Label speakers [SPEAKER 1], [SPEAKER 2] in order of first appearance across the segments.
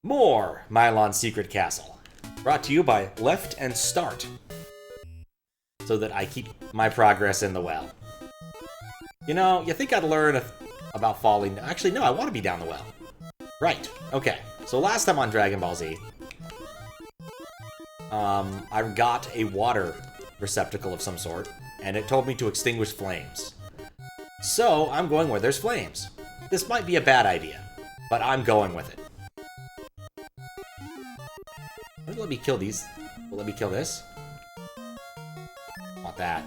[SPEAKER 1] More Milon Secret Castle. Brought to you by Left and Start. So that I keep my progress in the well. You know, you think I'd learn about falling... Actually, no, I want to be down the well. Right, okay. So last time on Dragon Ball Z, I got a water receptacle of some sort, and it told me to extinguish flames. So, I'm going where there's flames. This might be a bad idea, but I'm going with it. Let me kill these. Let me kill this. Want that.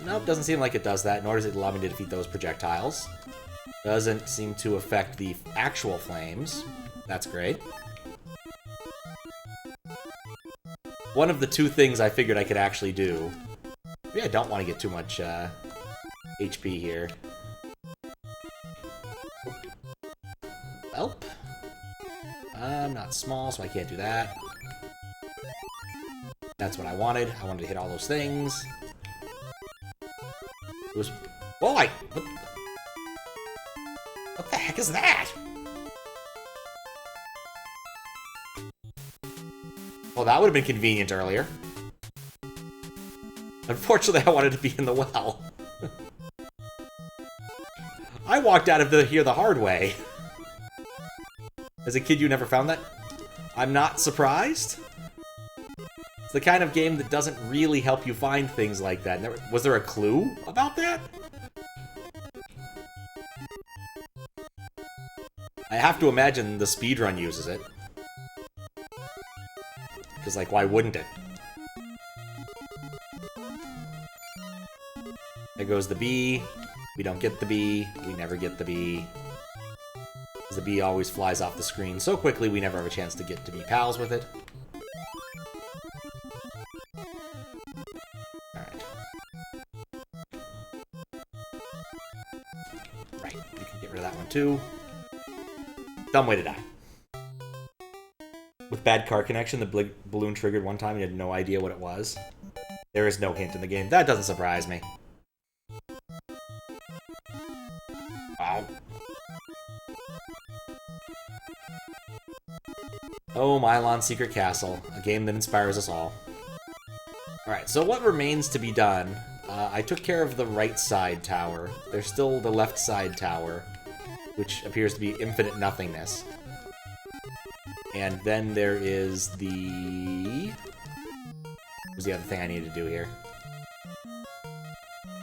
[SPEAKER 1] Nope, doesn't seem like it does that, nor does it allow me to defeat those projectiles. Doesn't seem to affect the actual flames. That's great. One of the two things I figured I could actually do. Maybe I don't want to get too much HP here. Welp. I'm not small, so I can't do that. That's what I wanted. I wanted to hit all those things. It was... Whoa, what the heck is that? Well, that would have been convenient earlier. Unfortunately, I wanted to be in the well. I walked out of here the hard way. As a kid, you never found that? I'm not surprised. It's the kind of game that doesn't really help you find things like that. Was there a clue about that? I have to imagine the speedrun uses it. Because, like, why wouldn't it? There goes the bee. We don't get the bee. We never get the bee. The bee always flies off the screen so quickly we never have a chance to get to be pals with it. Alright. Right, we can get rid of that one too. Dumb way to die. With bad car connection, the balloon triggered one time and you had no idea what it was. There is no hint in the game. That doesn't surprise me. Wow. Oh, Milon Secret Castle, a game that inspires us all. Alright, so what remains to be done? I took care of the right side tower. There's still the left side tower, which appears to be infinite nothingness. And then there is the... What was the other thing I needed to do here?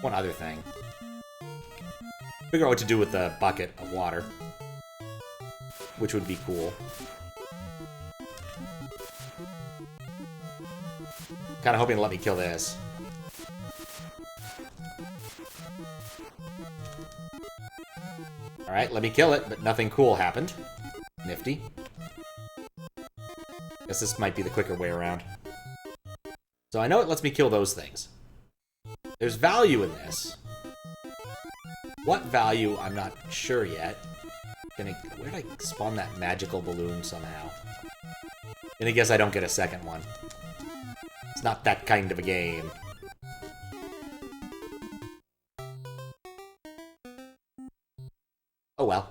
[SPEAKER 1] One other thing. Figure out what to do with the bucket of water. Which would be cool. Kind of hoping to let me kill this. Alright, let me kill it, but nothing cool happened. Nifty. Guess this might be the quicker way around. So I know it lets me kill those things. There's value in this. What value, I'm not sure yet. Where did I spawn that magical balloon somehow? And I guess I don't get a second one. It's not that kind of a game. Oh well.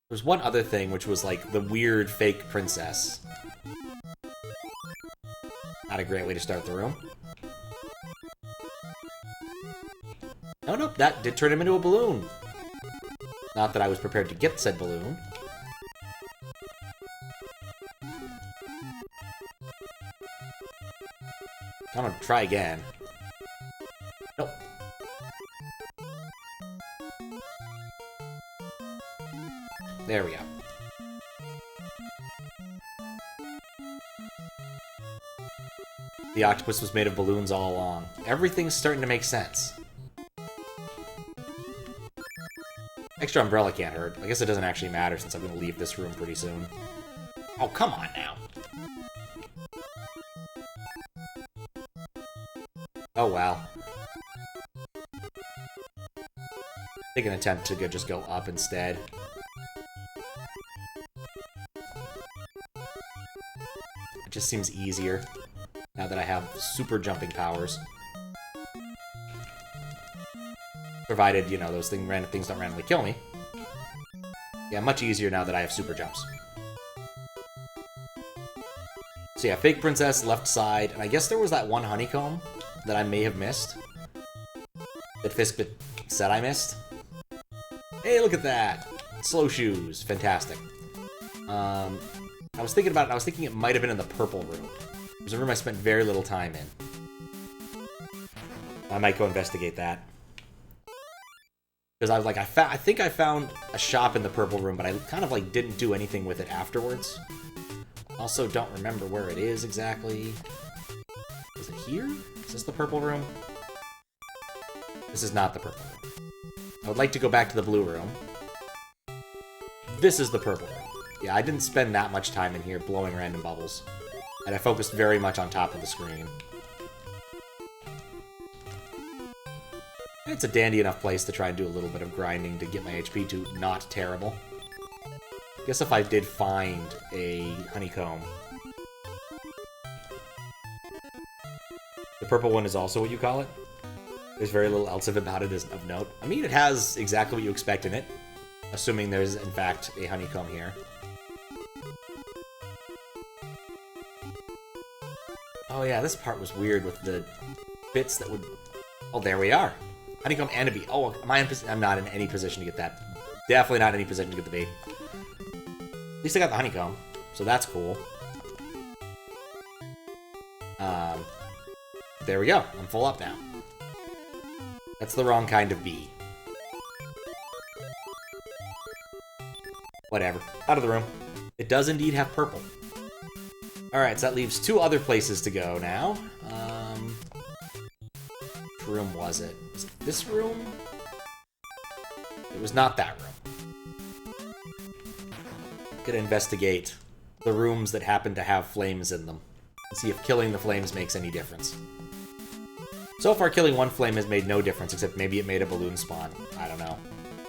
[SPEAKER 1] There's one other thing, which was like the weird fake princess. Not a great way to start the room. Oh no, that did turn him into a balloon. Not that I was prepared to get said balloon. I'm gonna try again. Nope. There we go. The octopus was made of balloons all along. Everything's starting to make sense. Extra umbrella can't hurt. I guess it doesn't actually matter since I'm gonna leave this room pretty soon. Oh, come on now. Oh, well. Take an attempt to just go up instead. It just seems easier now that I have super jumping powers. Provided, you know, those random things don't randomly kill me. Yeah, much easier now that I have super jumps. So yeah, Fake Princess, left side, and I guess there was that one honeycomb that I may have missed. That Fiskbit said I missed. Hey, look at that! Slow shoes, fantastic. I was thinking about it, I was thinking it might have been in the purple room. It was a room I spent very little time in. I might go investigate that. Because I was like, I think I found a shop in the purple room, but I kind of like didn't do anything with it afterwards. Also, don't remember where it is exactly. Is it here? Is this the purple room? This is not the purple room. I would like to go back to the blue room. This is the purple room. Yeah, I didn't spend that much time in here blowing random bubbles. And I focused very much on top of the screen. It's a dandy enough place to try and do a little bit of grinding to get my HP to not terrible. Guess if I did find a honeycomb. The purple one is also what you call it? There's very little else about it of note. I mean, it has exactly what you expect in it. Assuming there's, in fact, a honeycomb here. Oh yeah, this part was weird with the bits that would... Oh, there we are. Honeycomb and a bee. Oh, am I in I'm not in any position to get that. Definitely not in any position to get the bee. At least I got the honeycomb, so that's cool. There we go. I'm full up now. That's the wrong kind of bee. Whatever. Out of the room. It does indeed have purple. Alright, so that leaves 2 other places to go now. Which room was it? Was it this room? It was not that room. Gonna investigate the rooms that happen to have flames in them. And see if killing the flames makes any difference. So far, killing one flame has made no difference, except maybe it made a balloon spawn. I don't know.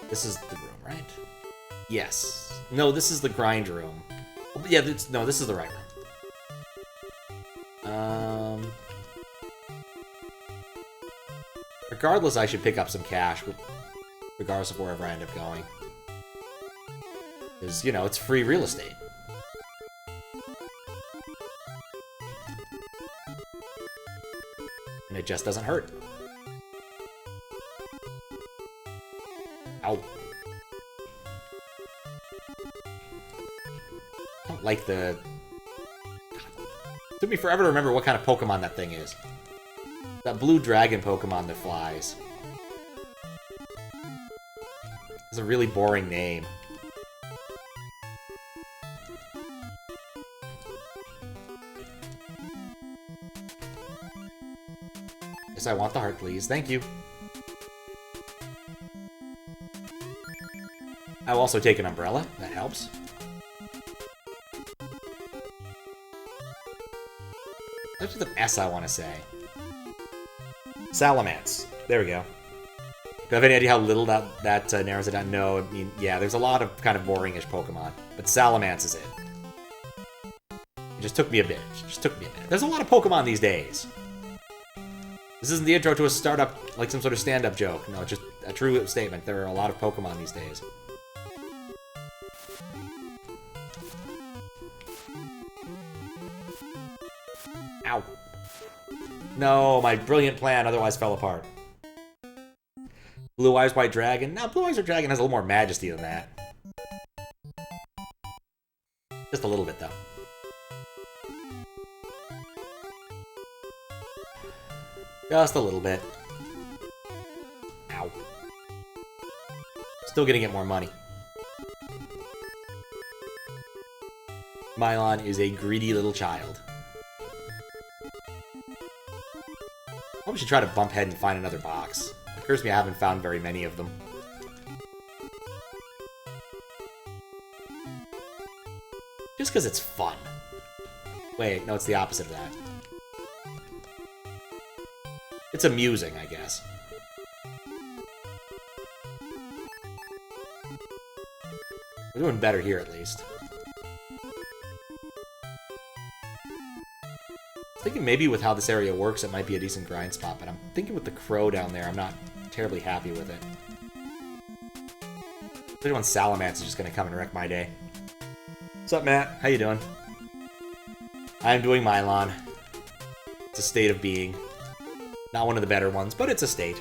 [SPEAKER 1] This is the room, right? Yes. No, this is the grind room. Yeah, no, this is the right room. Regardless, I should pick up some cash, regardless of wherever I end up going. Because, you know, it's free real estate. And it just doesn't hurt. Ow. I don't like the... It took me forever to remember what kind of Pokemon that thing is. That blue dragon Pokemon that flies. It's a really boring name. Yes, I want the heart, please. Thank you. I'll also take an umbrella. That helps. What's with an S I want to say? Salamence. There we go. Do you have any idea how little that narrows it down? No, I mean, yeah, there's a lot of kind of boring-ish Pokemon. But Salamence is it. It just took me a bit. There's a lot of Pokemon these days. This isn't the intro to a startup, like some sort of stand-up joke. No, it's just a true statement. There are a lot of Pokemon these days. Ow. No, my brilliant plan otherwise fell apart. Blue Eyes White Dragon. No, Blue Eyes White Dragon has a little more majesty than that. Just a little bit, though. Just a little bit. Ow. Still gonna get more money. Milon is a greedy little child. Probably should try to bump ahead and find another box. It occurs to me I haven't found very many of them. Just because it's fun. Wait, no, it's the opposite of that. It's amusing, I guess. We're doing better here, at least. Thinking maybe with how this area works, it might be a decent grind spot, but I'm thinking with the crow down there, I'm not terribly happy with it. Especially when Salamence is just gonna come and wreck my day. What's up, Matt? How you doing? I'm doing Milon. It's a state of being. Not one of the better ones, but it's a state.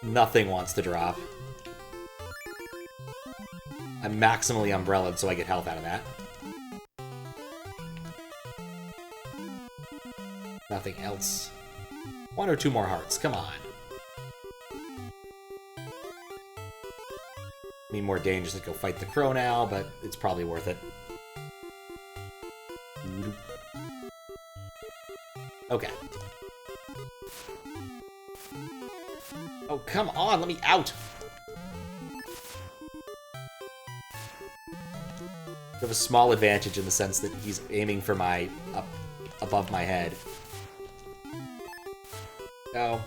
[SPEAKER 1] Nothing wants to drop. I'm maximally umbrellaed, so I get health out of that. Nothing else. 1 or 2 more hearts, come on. Be more dangerous to go fight the crow now, but it's probably worth it. Okay. Oh, come on, let me out! I have a small advantage in the sense that he's aiming for my up above my head. No.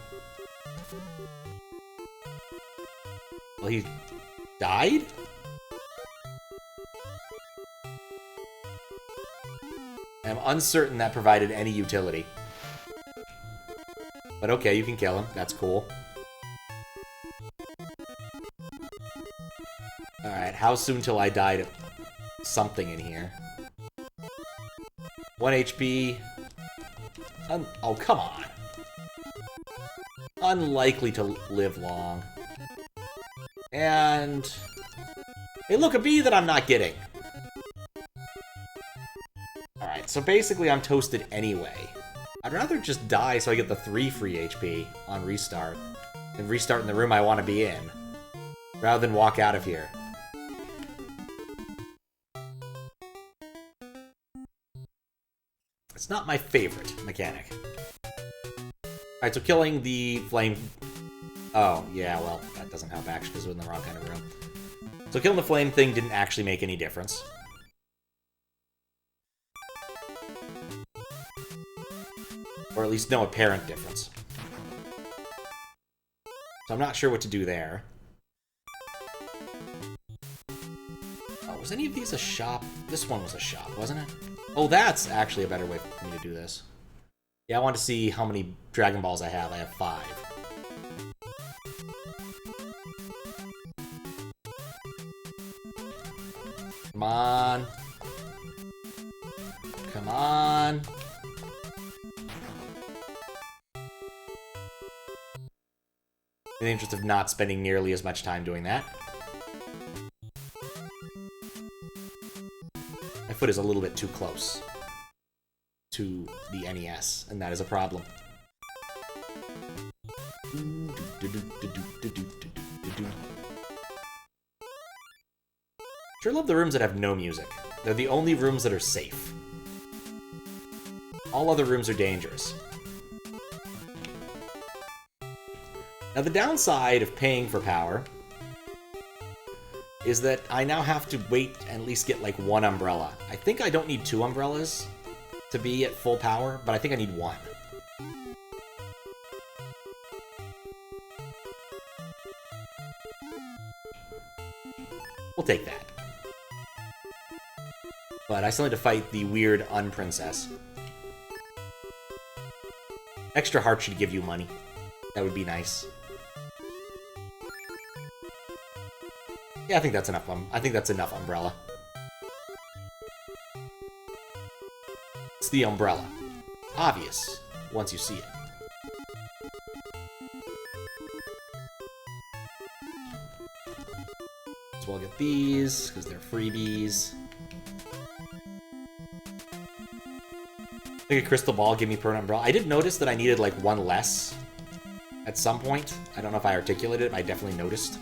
[SPEAKER 1] Well, he died? I'm uncertain that provided any utility. But okay, you can kill him. That's cool. Alright, how soon till I die to something in here? 1 HP. Oh, come on. Unlikely to live long. And... hey, look, a bee that I'm not getting. Alright, so basically I'm toasted anyway. I'd rather just die so I get the 3 free HP on restart. And restart in the room I want to be in. Rather than walk out of here. It's not my favorite mechanic. Alright, so killing the flame... oh, yeah, well, that doesn't help actually because we're in the wrong kind of room. So killing the flame thing didn't actually make any difference. Or at least no apparent difference. So I'm not sure what to do there. Oh, was any of these a shop? This one was a shop, wasn't it? Oh, that's actually a better way for me to do this. Yeah, I want to see how many Dragon Balls I have. I have 5. Come on. Come on. In the interest of not spending nearly as much time doing that. My foot is a little bit too close to the NES, and that is a problem. Sure love the rooms that have no music. They're the only rooms that are safe. All other rooms are dangerous. Now, the downside of paying for power is that I now have to wait and at least get, like, 1 umbrella. I think I don't need 2 umbrellas to be at full power, but I think I need 1. We'll take that. But I still need to fight the weird unprincess. Extra heart should give you money. That would be nice. Yeah, I think that's enough. I think that's enough umbrella. It's the umbrella. Obvious, once you see it. So I'll get these, because they're freebies. I think a crystal ball give me permanent umbrella. I did notice that I needed, like, 1 less at some point. I don't know if I articulated it, but I definitely noticed.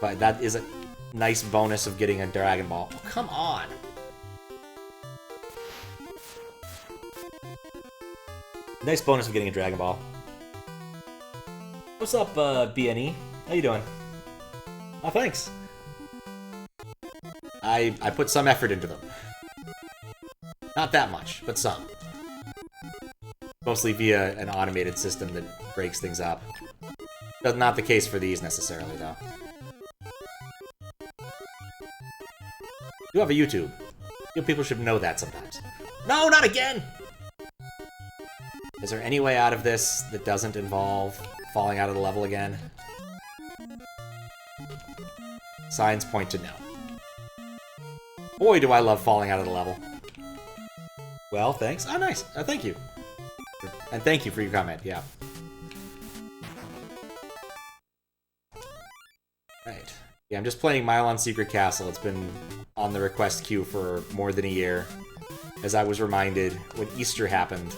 [SPEAKER 1] But that is a nice bonus of getting a Dragon Ball. Oh, come on! Nice bonus of getting a Dragon Ball. What's up, BNE? How you doing? Oh, thanks. I put some effort into them. Not that much, but some. Mostly via an automated system that breaks things up. That's not the case for these, necessarily, though. You have a YouTube. You People should know that sometimes. No, not again! Is there any way out of this that doesn't involve falling out of the level again? Signs point to no. Boy, do I love falling out of the level. Well, thanks. Oh, nice. Thank you. And thank you for your comment, yeah. Right. Yeah, I'm just playing Milon Secret Castle. It's been on the request queue for more than a year, as I was reminded when Easter happened,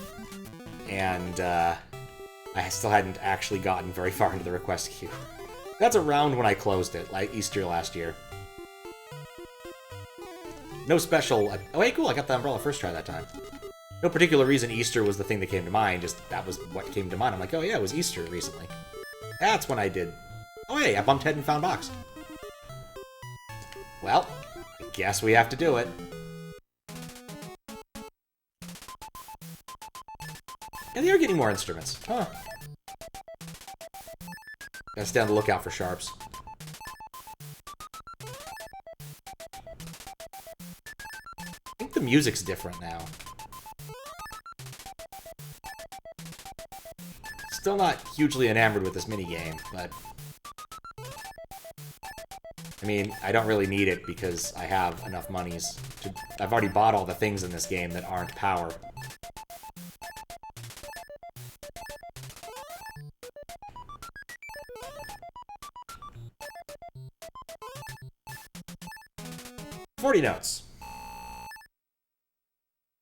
[SPEAKER 1] and I still hadn't actually gotten very far into the request queue. That's around when I closed it, like Easter last year. No special... Oh, hey, cool, I got the umbrella first try that time. No particular reason Easter was the thing that came to mind, just that was what came to mind. I'm like, oh yeah, it was Easter recently. That's when I did... Oh hey, I bumped head and found box. Well, I guess we have to do it. And they are getting more instruments. Huh. Gotta stay on the lookout for sharps. I think the music's different now. Still not hugely enamored with this minigame, but... I mean, I don't really need it because I have enough monies to... I've already bought all the things in this game that aren't power. $40 notes.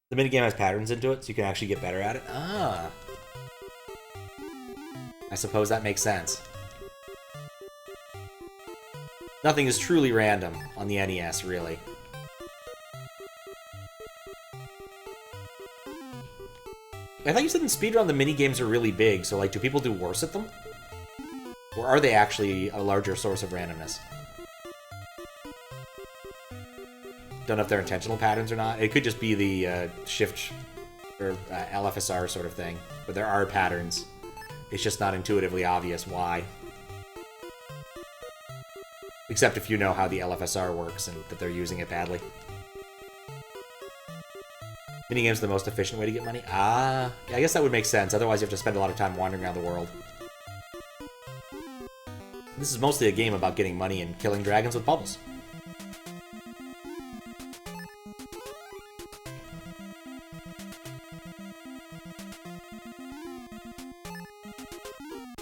[SPEAKER 1] The minigame has patterns into it, so you can actually get better at it. Ah. I suppose that makes sense. Nothing is truly random on the NES, really. I thought you said in speedrun the minigames are really big, so like, do people do worse at them? Or are they actually a larger source of randomness? Don't know if they're intentional patterns or not. It could just be the shift or LFSR sort of thing, but there are patterns. It's just not intuitively obvious why. Except if you know how the LFSR works and that they're using it badly. Minigame's the most efficient way to get money? Ah, yeah, I guess that would make sense. Otherwise you have to spend a lot of time wandering around the world. This is mostly a game about getting money and killing dragons with bubbles.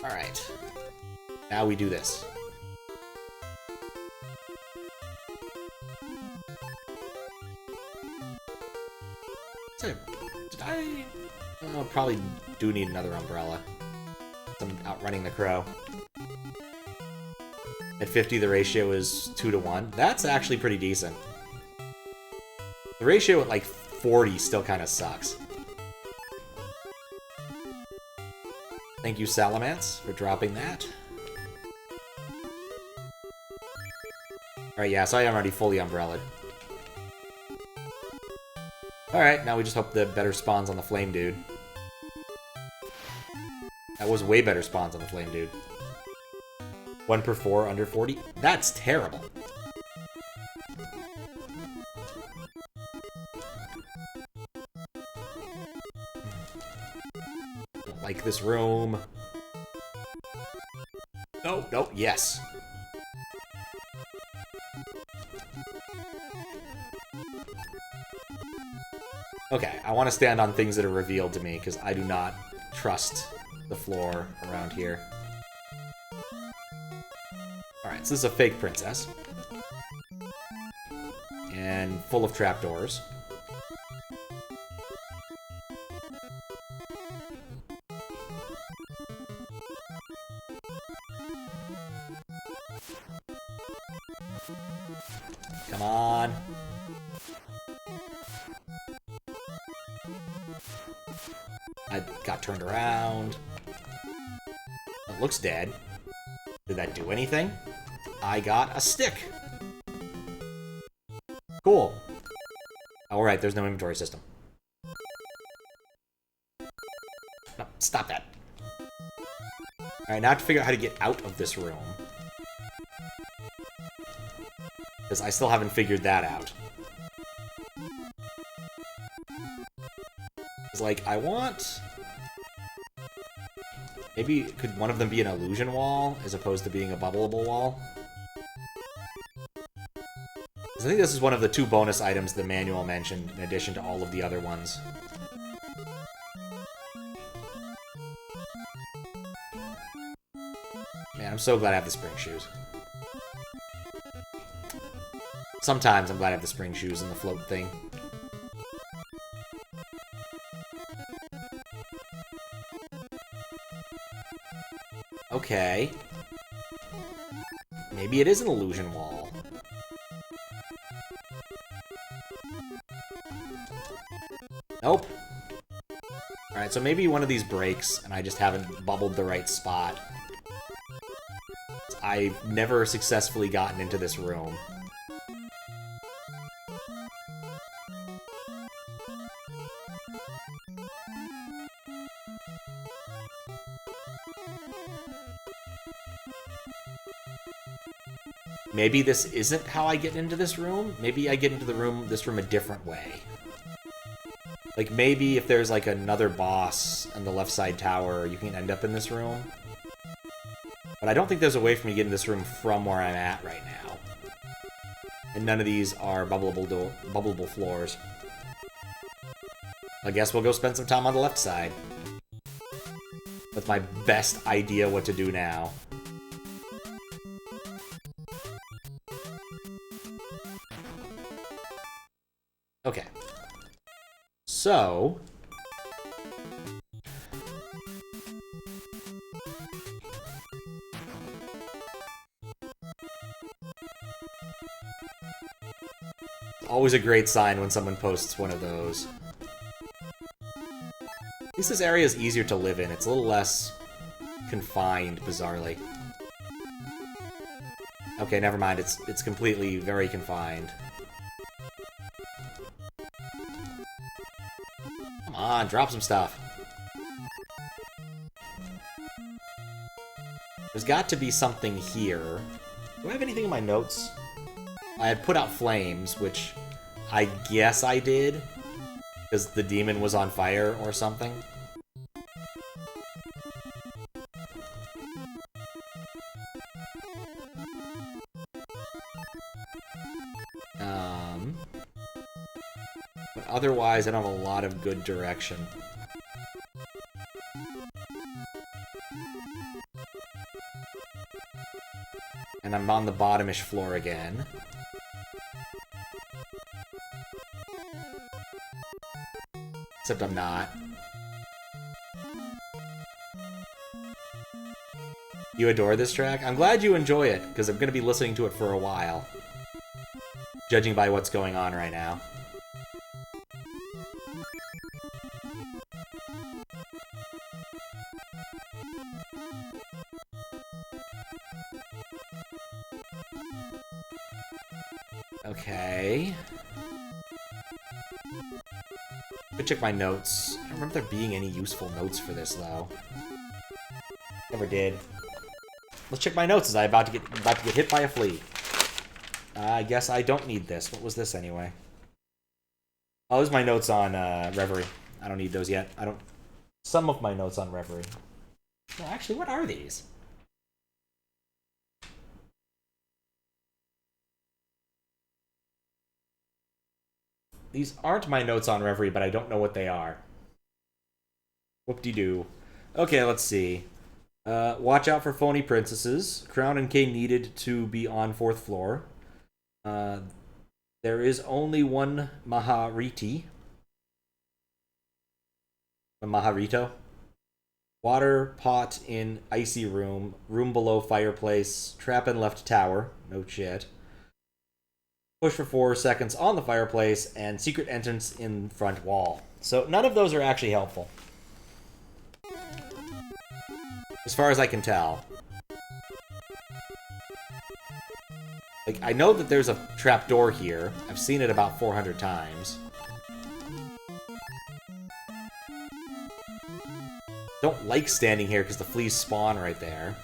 [SPEAKER 1] Alright. Now we do this. So, did I... Oh, probably do need another umbrella. I'm outrunning the crow. At 50, the ratio is 2 to 1. That's actually pretty decent. The ratio at, like, 40 still kind of sucks. Thank you, Salamance, for dropping that. Alright, yeah, so I am already fully umbrellaed. Alright, now we just hope the better spawns on the Flame Dude. That was way better spawns on the Flame Dude. 1 per 4 under 40? That's terrible. Don't like this room. No, no, yes. Okay, I want to stand on things that are revealed to me, because I do not trust the floor around here. Alright, so this is a fake princess. And full of trapdoors. Come on. I got turned around. It looks dead. Did that do anything? I got a stick. Cool. Alright, there's no inventory system. No, stop that. Alright, now I have to figure out how to get out of this room. Because I still haven't figured that out. It's like, I want... Maybe could one of them be an illusion wall as opposed to being a bubbleable wall? I think this is one of the 2 bonus items the manual mentioned in addition to all of the other ones. Man, I'm so glad I have the spring shoes. Sometimes I'm glad I have the spring shoes and the float thing. Okay. Maybe it is an illusion wall. Nope. Alright, so maybe one of these breaks, and I just haven't bubbled the right spot. I've never successfully gotten into this room. Maybe this isn't how I get into this room? Maybe I get into this room a different way. Like, maybe if there's, like, another boss in the left side tower, you can end up in this room. But I don't think there's a way for me to get in this room from where I'm at right now. And none of these are bubbleable floors. I guess we'll go spend some time on the left side. That's my best idea what to do now. Okay. So... always a great sign when someone posts one of those. At least this area is easier to live in. It's a little less confined, bizarrely. Okay, never mind. It's completely very confined. Come on, drop some stuff. There's got to be something here. Do I have anything in my notes? I had put out flames, which I guess I did, because the demon was on fire or something. But otherwise, I don't have a lot of good direction. And I'm on the bottomish floor again. Except I'm not. You adore this track? I'm glad you enjoy it, because I'm going to be listening to it for a while. Judging by what's going on right now. Okay. Let me check my notes. I don't remember there being any useful notes for this, though. Never did. Let's check my notes as I'm about to get hit by a flea. I guess I don't need this. What was this, anyway? Oh, those are my notes on Reverie. I don't need those yet. I don't... Some of my notes on Reverie. No, actually, what are these? These aren't my notes on Reverie, but I don't know what they are. Whoop-de-doo. Okay, let's see. Watch out for phony princesses. Crown and K needed to be on 4th floor. There is only one Mahariti. A Maharito. Water pot in icy room. Room below fireplace. Trap in left tower. No shit. Push for 4 seconds on the fireplace, and secret entrance in front wall. So none of those are actually helpful. As far as I can tell. Like, I know that there's a trapdoor here. I've seen it about 400 times. Don't like standing here because the fleas spawn right there.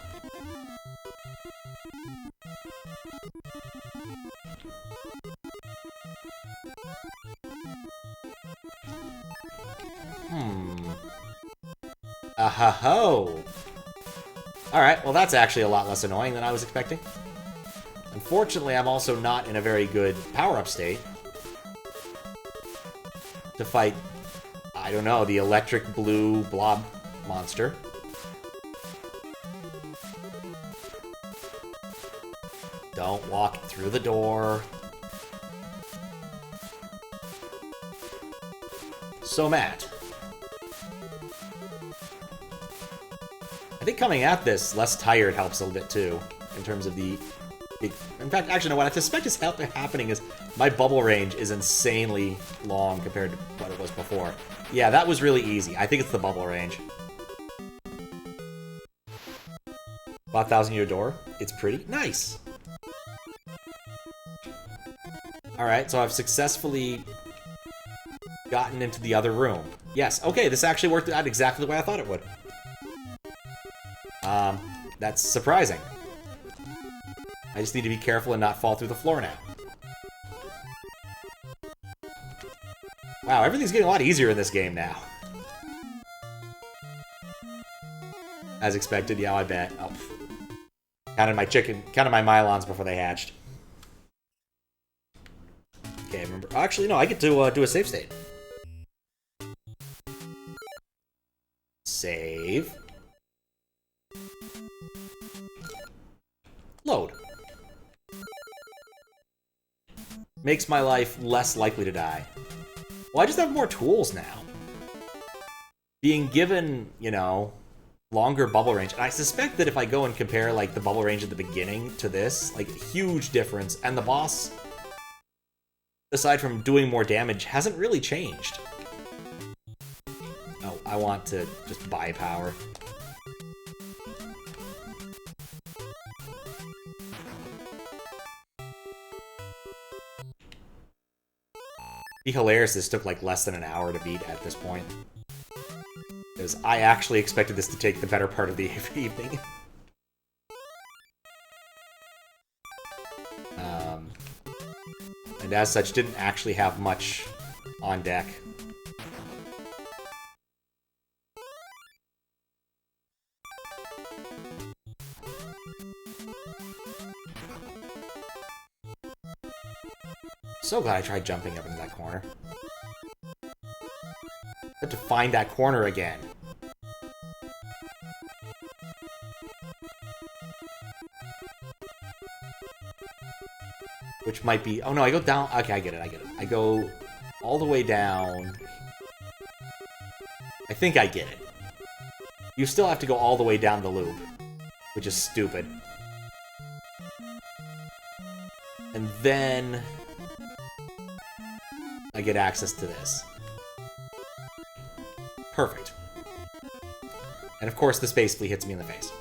[SPEAKER 1] Ho! Alright, well that's actually a lot less annoying than I was expecting. Unfortunately, I'm also not in a very good power-up state to fight, I don't know, the electric blue blob monster. Don't walk through the door. So mad. I think coming at this less tired helps a little bit too, in terms of the... In fact, actually, no, what I suspect is happening is my bubble range is insanely long compared to what it was before. Yeah, that was really easy. I think it's the bubble range. 5,000 year door. It's pretty nice. Alright, so I've successfully gotten into the other room. Yes, okay, this actually worked out exactly the way I thought it would. That's surprising. I just need to be careful and not fall through the floor now. Wow, everything's getting a lot easier in this game now. As expected, yeah, I bet. Oh. Counted my Milons before they hatched. Okay, remember. Actually, no, I get to do a save state. Save. Load. Makes my life less likely to die. Well, I just have more tools now. Being given, you know, longer bubble range. And I suspect that if I go and compare, like, the bubble range at the beginning to this, like, huge difference. And the boss, aside from doing more damage, hasn't really changed. Oh, I want to just buy power. It'd be hilarious this took like less than an hour to beat at this point. Because I actually expected this to take the better part of the evening. And as such, didn't actually have much on deck. So glad I tried jumping up into that corner. I have to find that corner again. Which might be... Oh no, I go down... Okay, I get it. I go all the way down. I think I get it. You still have to go all the way down the loop. Which is stupid. And then... I get access to this. Perfect. And of course the space flea hits me in the face.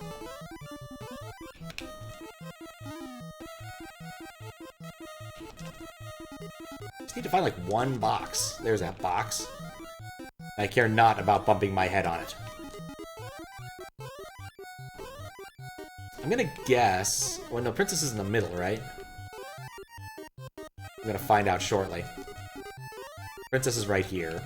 [SPEAKER 1] Just need to find like one box. There's that box. I care not about bumping my head on it. I'm gonna guess... Well, no, Princess is in the middle, right? I'm gonna find out shortly. Princess is right here.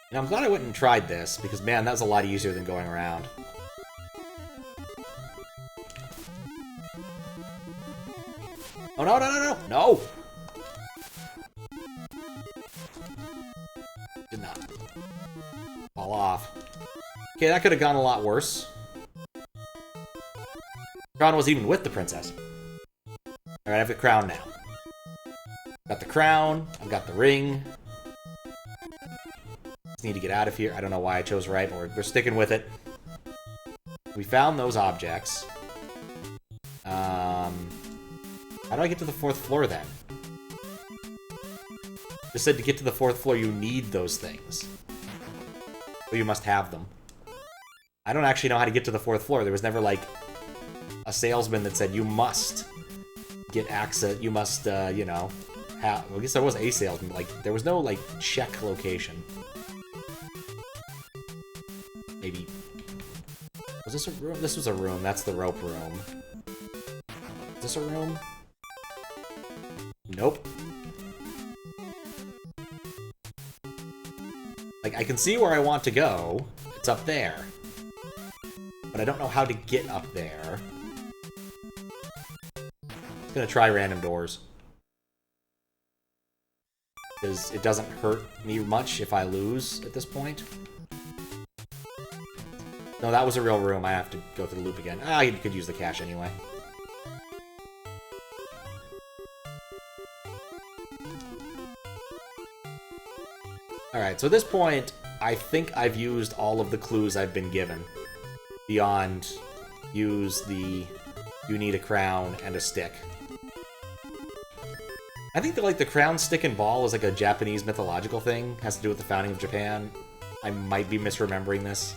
[SPEAKER 1] And I'm glad I went and tried this, because man, that was a lot easier than going around. Oh no, no, no, no! No! Did not. Fall off. Okay, that could have gone a lot worse. Crown was even with the princess. Alright, I have the crown now. Got the crown, I've got the ring. Just need to get out of here. I don't know why I chose right, but we're sticking with it. We found those objects. How do I get to the 4th floor then? Just said to get to the 4th floor you need those things. Or you must have them. I don't actually know how to get to the 4th floor. There was never like a salesman that said you must get access, you must, you know, have... Well, I guess there was a salesman, but, like, there was no, like, check location. Maybe... Was this a room? This was a room. That's the rope room. Is this a room? Nope. Like, I can see where I want to go. It's up there. But I don't know how to get up there. I'm gonna try random doors. Because it doesn't hurt me much if I lose at this point. No, that was a real room. I have to go through the loop again. Ah, you could use the cash anyway. Alright, so at this point, I think I've used all of the clues I've been given. Beyond use the you need a crown and a stick. I think that, like, the crown, stick, and ball is like a Japanese mythological thing. Has to do with the founding of Japan. I might be misremembering this.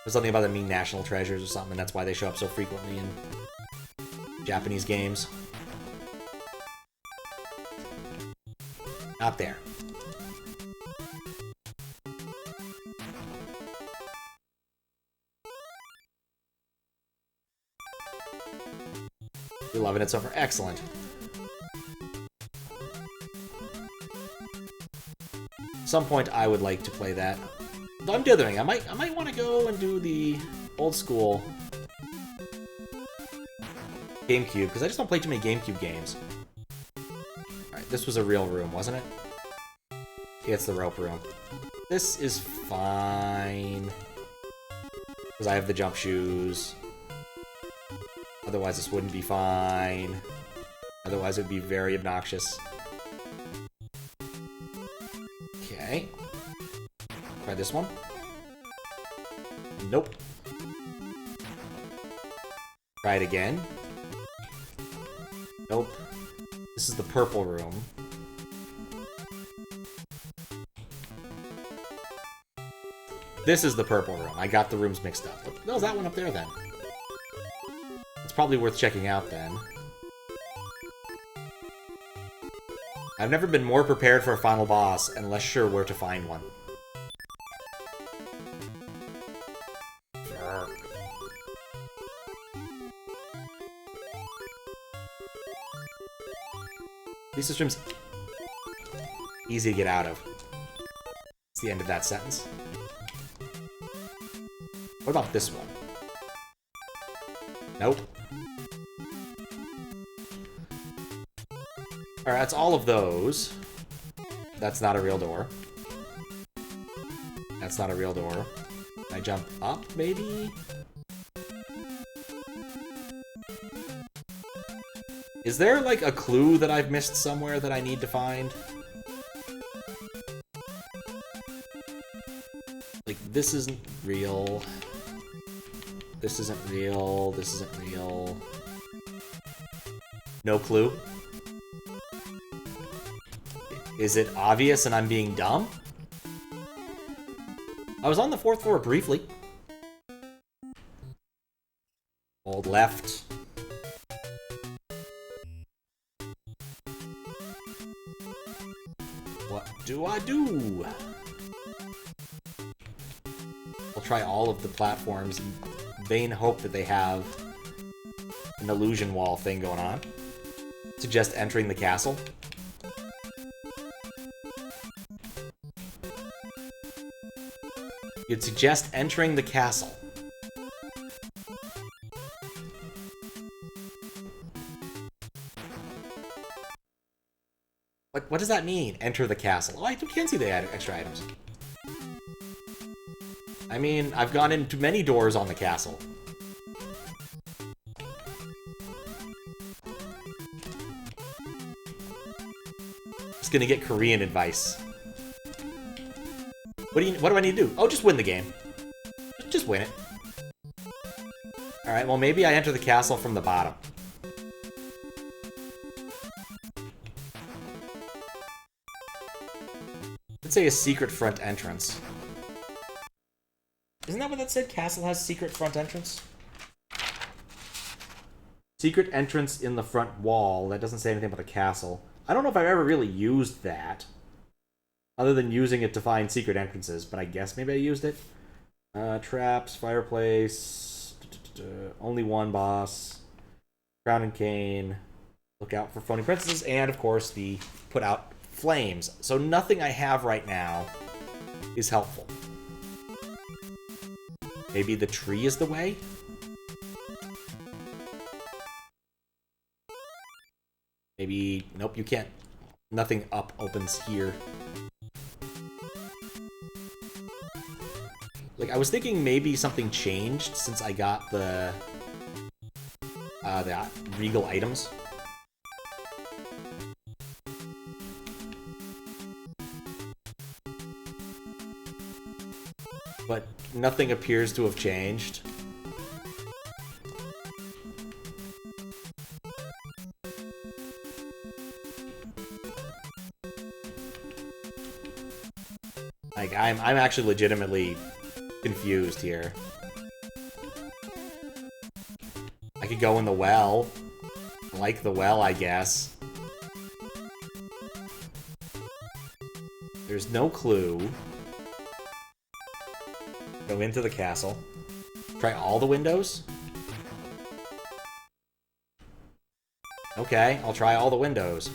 [SPEAKER 1] There's something about them being national treasures or something, and that's why they show up so frequently in Japanese games. Not there. You're loving it so far. Excellent. At some point, I would like to play that. Though I'm dithering. I might want to go and do the old school GameCube, because I just don't play too many GameCube games. Alright, this was a real room, wasn't it? Yeah, it's the rope room. This is fine. Because I have the jump shoes. Otherwise, this wouldn't be fine. Otherwise, it would be very obnoxious. Okay. Try this one. Nope. Try it again. Nope. This is the purple room. This is the purple room. I got the rooms mixed up. What the hell's that one up there, then? It's probably worth checking out, then. I've never been more prepared for a final boss and less sure where to find one. These systems easy to get out of. It's the end of that sentence. What about this one? Nope. Alright, that's all of those. That's not a real door. That's not a real door. Can I jump up, maybe? Is there, like, a clue that I've missed somewhere that I need to find? Like, this isn't real. This isn't real. This isn't real. No clue. Is it obvious and I'm being dumb? I was on the 4th floor briefly. Hold left. What do I do? I'll try all of the platforms in vain hope that they have an illusion wall thing going on. Suggest entering the castle. You'd suggest entering the castle. What does that mean? Enter the castle. Oh, I can see they add extra items. I mean, I've gone into many doors on the castle. Just gonna get Korean advice. What do I need to do? Oh, just win the game. Just win it. Alright, well maybe I enter the castle from the bottom. Let's say a secret front entrance. Isn't that what that said? Castle has secret front entrance? Secret entrance in the front wall. That doesn't say anything about the castle. I don't know if I've ever really used that. Other than using it to find secret entrances, but I guess maybe I used it. Traps, fireplace, only one boss. Crown and Cane. Look out for Phony Princesses. And, of course, the put out flames. So nothing I have right now is helpful. Maybe the tree is the way? Maybe... Nope, you can't. Nothing up opens here. Like, I was thinking maybe something changed since I got the regal items. But nothing appears to have changed. Like, I'm actually legitimately confused here. I could go in the well. I like the well, I guess. There's no clue. Go into the castle. Try all the windows? Okay, I'll try all the windows.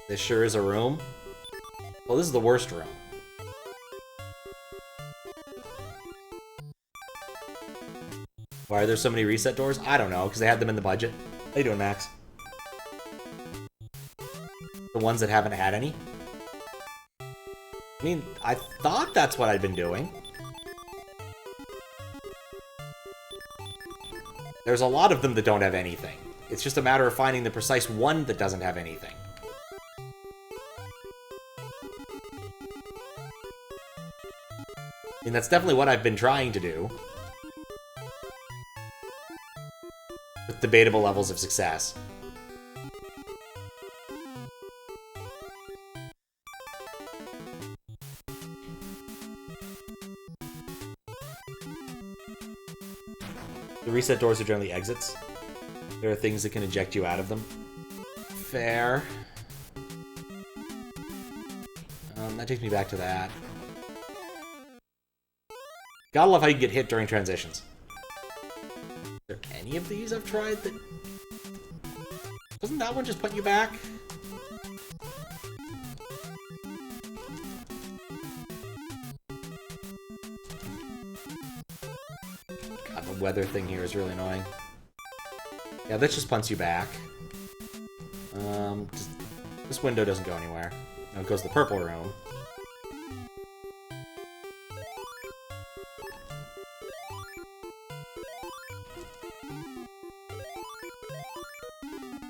[SPEAKER 1] This sure is a room. Well, this is the worst room. Why are there so many reset doors? I don't know, because they had them in the budget. How you doing, Max? The ones that haven't had any? I mean, I thought that's what I'd been doing. There's a lot of them that don't have anything. It's just a matter of finding the precise one that doesn't have anything. I mean, that's definitely what I've been trying to do. With debatable levels of success. The reset doors are generally exits. There are things that can eject you out of them. Fair. That takes me back to that. Gotta love how you get hit during transitions. Is there any of these I've tried that... Doesn't that one just put you back? God, the weather thing here is really annoying. Yeah, that just punts you back. This window doesn't go anywhere. No, it goes to the purple room.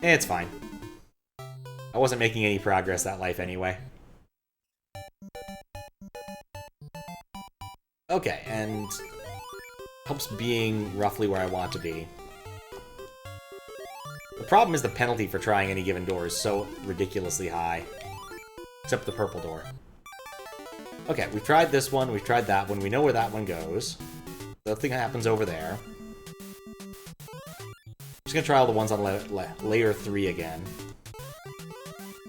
[SPEAKER 1] It's fine. I wasn't making any progress that life anyway. Okay, and helps being roughly where I want to be. The problem is the penalty for trying any given door is so ridiculously high. Except the purple door. Okay, we've tried this one, we've tried that one, we know where that one goes. Nothing happens over there. I'm just gonna try all the ones on layer 3 again.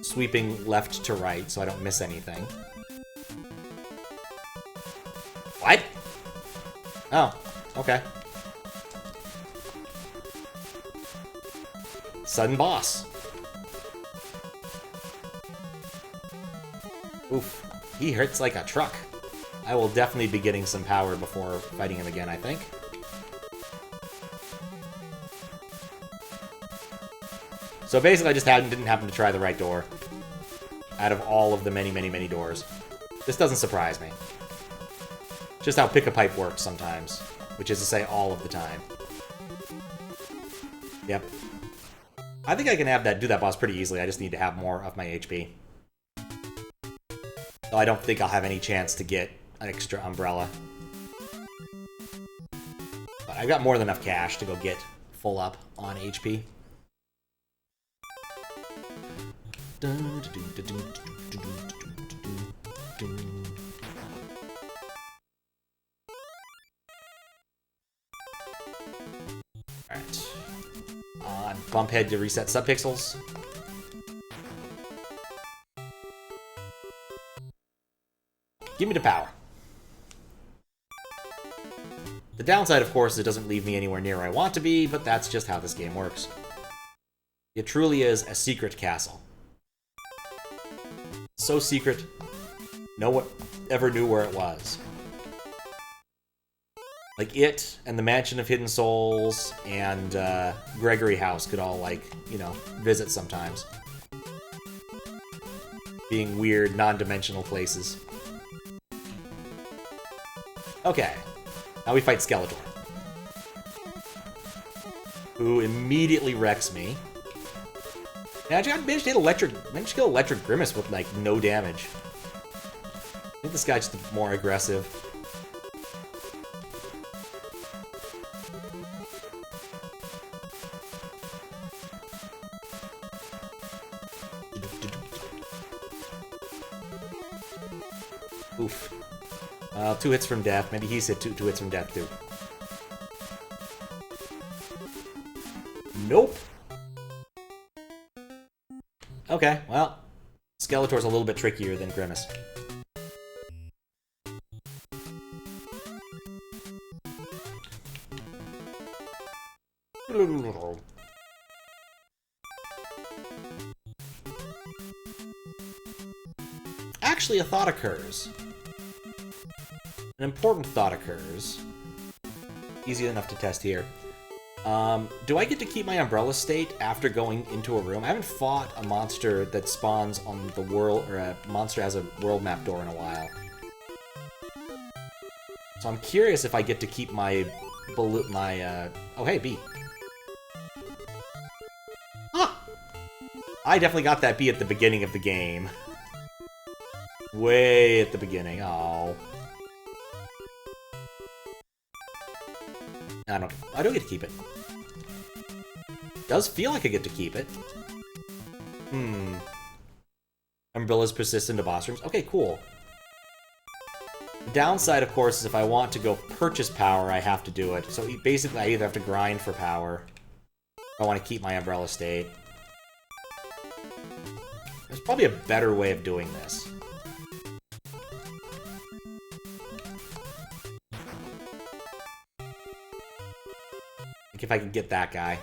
[SPEAKER 1] Sweeping left to right so I don't miss anything. What? Oh, okay. Sudden boss. Oof. He hurts like a truck. I will definitely be getting some power before fighting him again, I think. So basically I just didn't happen to try the right door. Out of all of the many, many, many doors. This doesn't surprise me. Just how pick-a-pipe works sometimes. Which is to say all of the time. Yep. I think I can do that boss pretty easily. I just need to have more of my HP. Though I don't think I'll have any chance to get an extra umbrella. But I've got more than enough cash to go get full up on HP. Alright. Bump head to reset subpixels. Give me the power. The downside, of course, is it doesn't leave me anywhere near where I want to be, but that's just how this game works. It truly is a secret castle. So secret, no one ever knew where it was. Like, it, and the Mansion of Hidden Souls, and Gregory House could all, like, you know, visit sometimes. Being weird, non-dimensional places. Okay. Now we fight Skeletor. Who immediately wrecks me. And I managed to kill Electric Grimace with, like, no damage. I think this guy's just more aggressive. Oof. 2 hits from death. Maybe he's hit two hits from death, too. Nope. Okay, well, Skeletor's a little bit trickier than Grimace. Actually, a thought occurs. An important thought occurs. Easy enough to test here. Do I get to keep my umbrella state after going into a room? I haven't fought a monster that spawns on the world, or a monster has a world map door in a while. So I'm curious if I get to keep my oh hey, B. Huh! I definitely got that B at the beginning of the game. Way at the beginning. Oh. I don't get to keep it. Does feel like I get to keep it. Umbrellas persist into boss rooms. Okay, cool. The downside, of course, is if I want to go purchase power, I have to do it. So basically, I either have to grind for power, if I want to keep my umbrella state. There's probably a better way of doing this. Like if I can get that guy.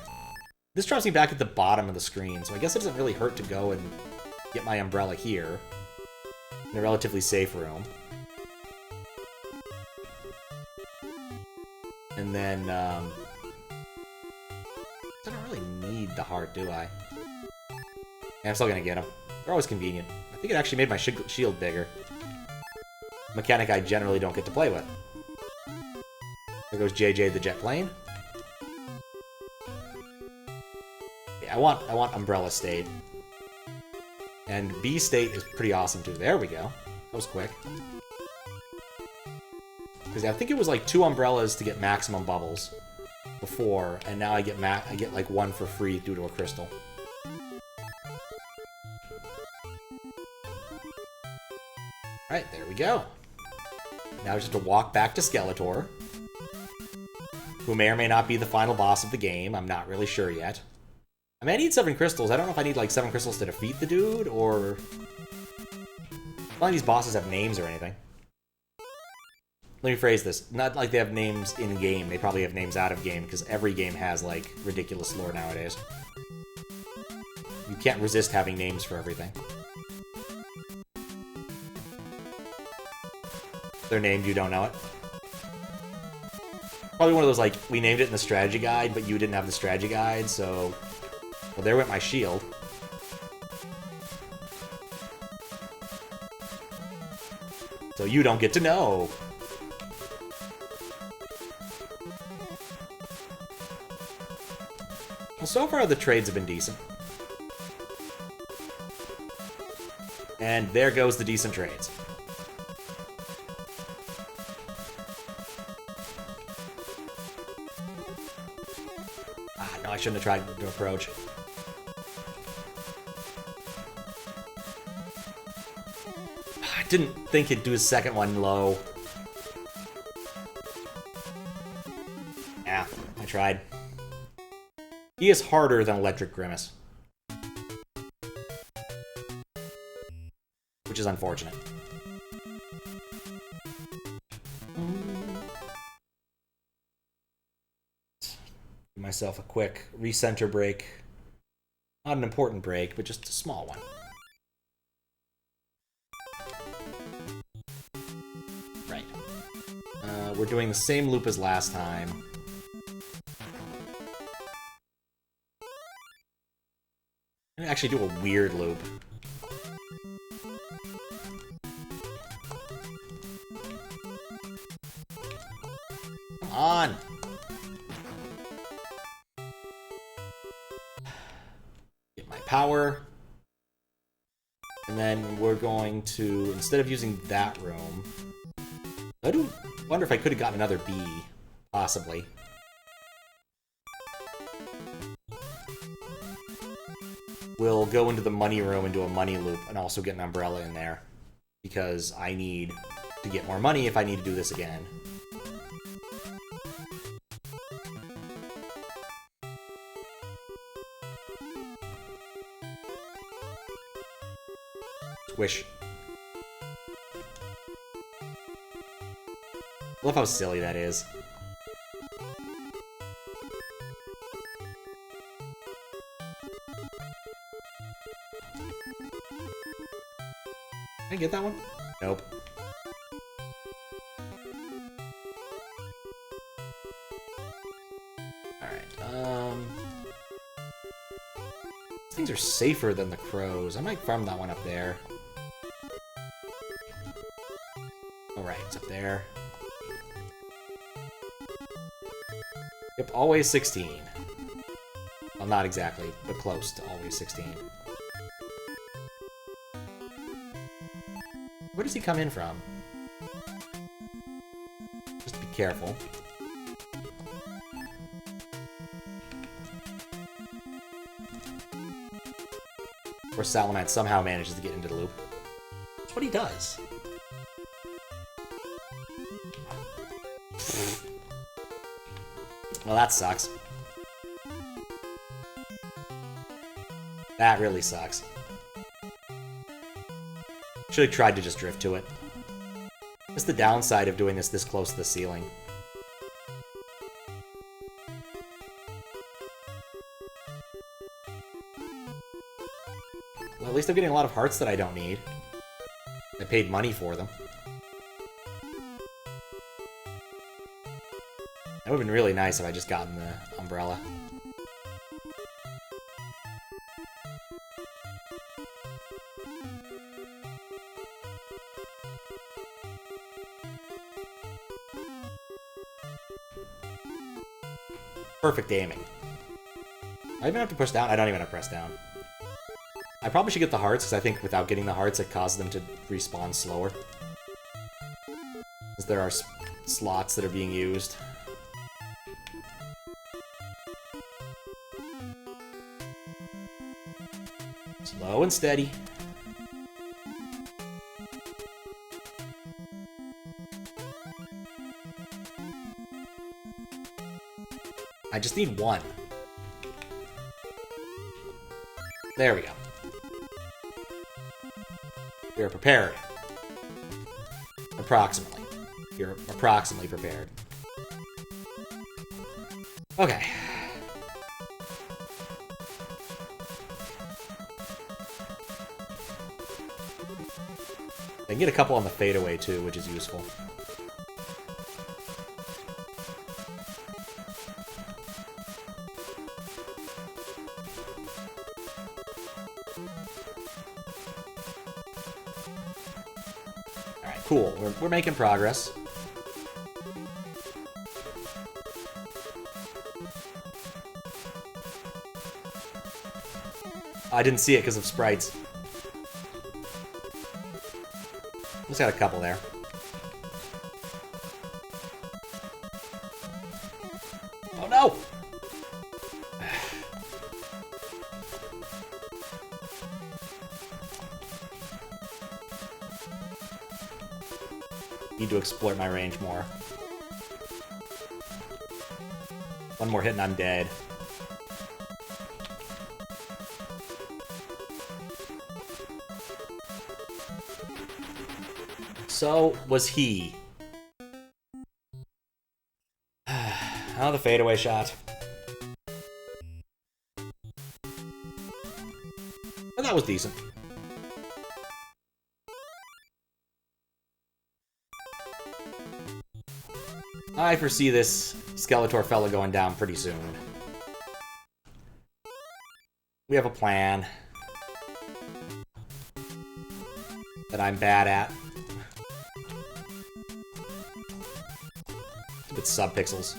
[SPEAKER 1] This drops me back at the bottom of the screen, so I guess it doesn't really hurt to go and get my umbrella here. In a relatively safe room. And then, I don't really need the heart, do I? Yeah, I'm still gonna get them. They're always convenient. I think it actually made my shield bigger. Mechanic I generally don't get to play with. There goes JJ the jet plane. I want Umbrella State. And B State is pretty awesome too. There we go. That was quick. Because I think it was like 2 umbrellas to get maximum bubbles before, and now I get like 1 for free due to a crystal. Alright, there we go. Now just to walk back to Skeletor, who may or may not be the final boss of the game. I'm not really sure yet. I mean, I need 7 crystals. I don't know if I need, like, 7 crystals to defeat the dude, or... None of these bosses have names or anything. Let me phrase this. Not like they have names in-game. They probably have names out of game, because every game has, like, ridiculous lore nowadays. You can't resist having names for everything. If they're named, you don't know it. Probably one of those, like, we named it in the strategy guide, but you didn't have the strategy guide, so... Well, there went my shield. So you don't get to know. Well, so far the trades have been decent. And there goes the decent trades. Ah, no, I shouldn't have tried to approach. Didn't think he'd do his second one low. Yeah, I tried. He is harder than Electric Grimace. Which is unfortunate. myself a quick recenter break. Not an important break, but just a small one. Right. We're doing the same loop as last time. I'm gonna actually do a weird loop. Come on! Get my power. And then we're going to, instead of using that room, I do wonder if I could have gotten another B, possibly. We'll go into the money room and do a money loop and also get an umbrella in there. Because I need to get more money if I need to do this again. Squish. I love how silly that is. Can I get that one? Nope. Alright, these things are safer than the crows. I might farm that one up there. Alright, it's up there. Yep, always 16. Well, not exactly, but close to always 16. Where does he come in from? Just be careful. Of course, Salamand somehow manages to get into the loop. That's what he does. Well, that sucks. That really sucks. Should have tried to just drift to it. That's the downside of doing this close to the ceiling. Well, at least I'm getting a lot of hearts that I don't need. I paid money for them. That would have been really nice if I just gotten the umbrella. Perfect aiming. I even have to push down? I don't even have to press down. I probably should get the hearts, because I think without getting the hearts, it causes them to respawn slower. Because there are slots that are being used. Slow and steady. I just need one. There we go. We are prepared. Approximately. You're approximately prepared. Okay. I can get a couple on the fadeaway too, which is useful. Cool, we're making progress. I didn't see it because of sprites. Just got a couple there. Oh no! Need to exploit my range more. One more hit and I'm dead. So was he. Oh, the fadeaway shot. that was decent. I foresee this Skeletor fella going down pretty soon. We have a plan that I'm bad at. With subpixels.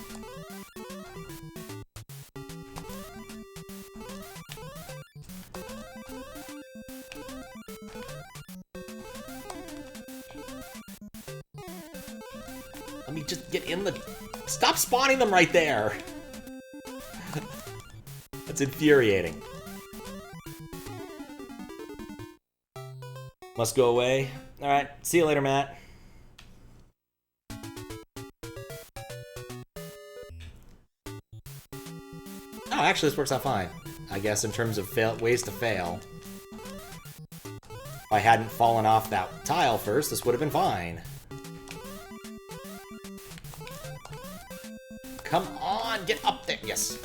[SPEAKER 1] Let me just get in the... Stop spawning them right there! That's infuriating. Must go away. Alright, see you later, Matt. Oh, actually, this works out fine. I guess in terms of ways to fail. If I hadn't fallen off that tile first, this would have been fine. Come on, get up there. Yes.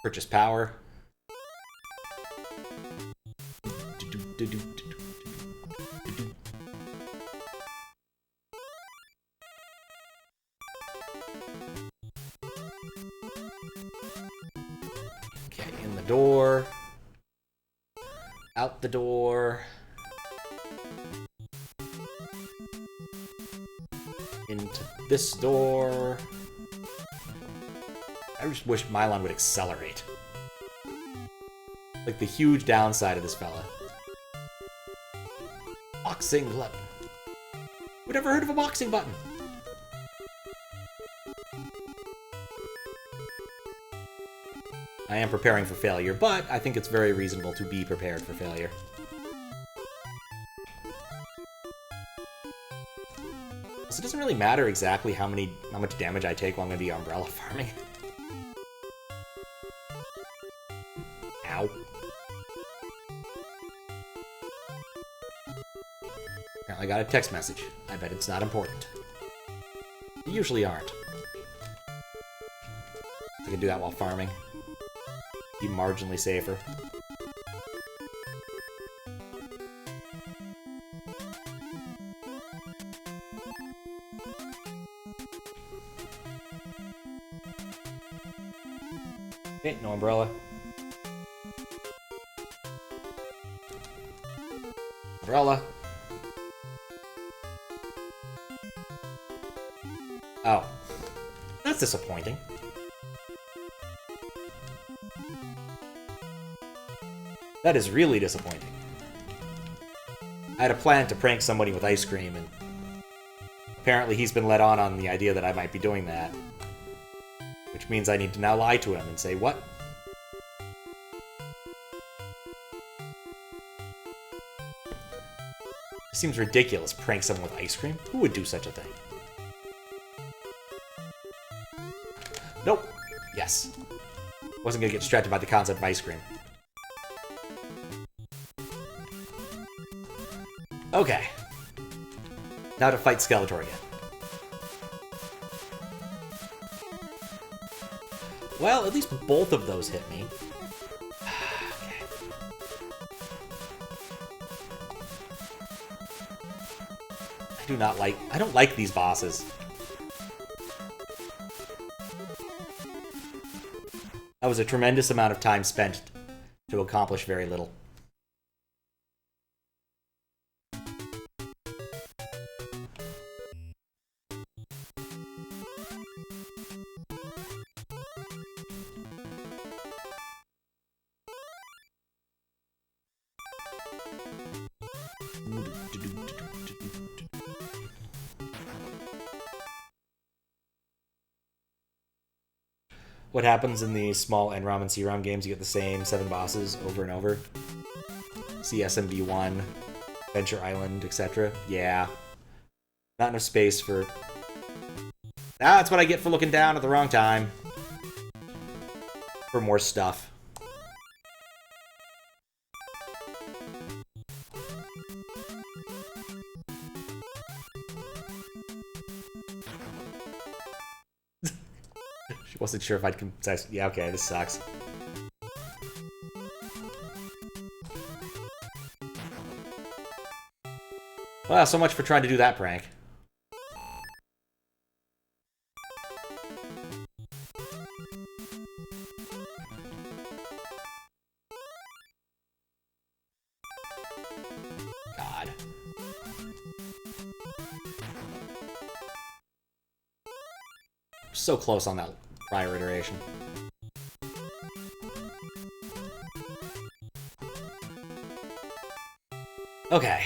[SPEAKER 1] Purchase power. Okay, in the door. Out the door. Into this door. I just wish Milon would accelerate. Like the huge downside of this fella. Boxing button. Who'd ever heard of a boxing button? I am preparing for failure, but I think it's very reasonable to be prepared for failure. So it doesn't really matter exactly how much damage I take while I'm going to be umbrella farming. Ow. Apparently I got a text message. I bet it's not important. They usually aren't. I can do that while farming. Be marginally safer. Okay, no umbrella. Umbrella. Oh. That's disappointing. That is really disappointing. I had a plan to prank somebody with ice cream, and apparently he's been led on the idea that I might be doing that. Which means I need to now lie to him and say, what? It seems ridiculous, prank someone with ice cream. Who would do such a thing? Nope. Yes. Wasn't gonna get distracted by the concept of ice cream. Okay. Now to fight Skeletor again. Well, at least both of those hit me. Okay. I don't like these bosses. That was a tremendous amount of time spent to accomplish very little. What happens in the small NROM and CROM games? You get the same 7 bosses over and over. CSMB1, Venture Island, etc. Yeah. Not enough space for... Ah, that's what I get for looking down at the wrong time. For more stuff. She wasn't sure if I'd contest. Yeah, okay, this sucks. Well, so much for trying to do that prank. God. So close on that prior iteration. Okay.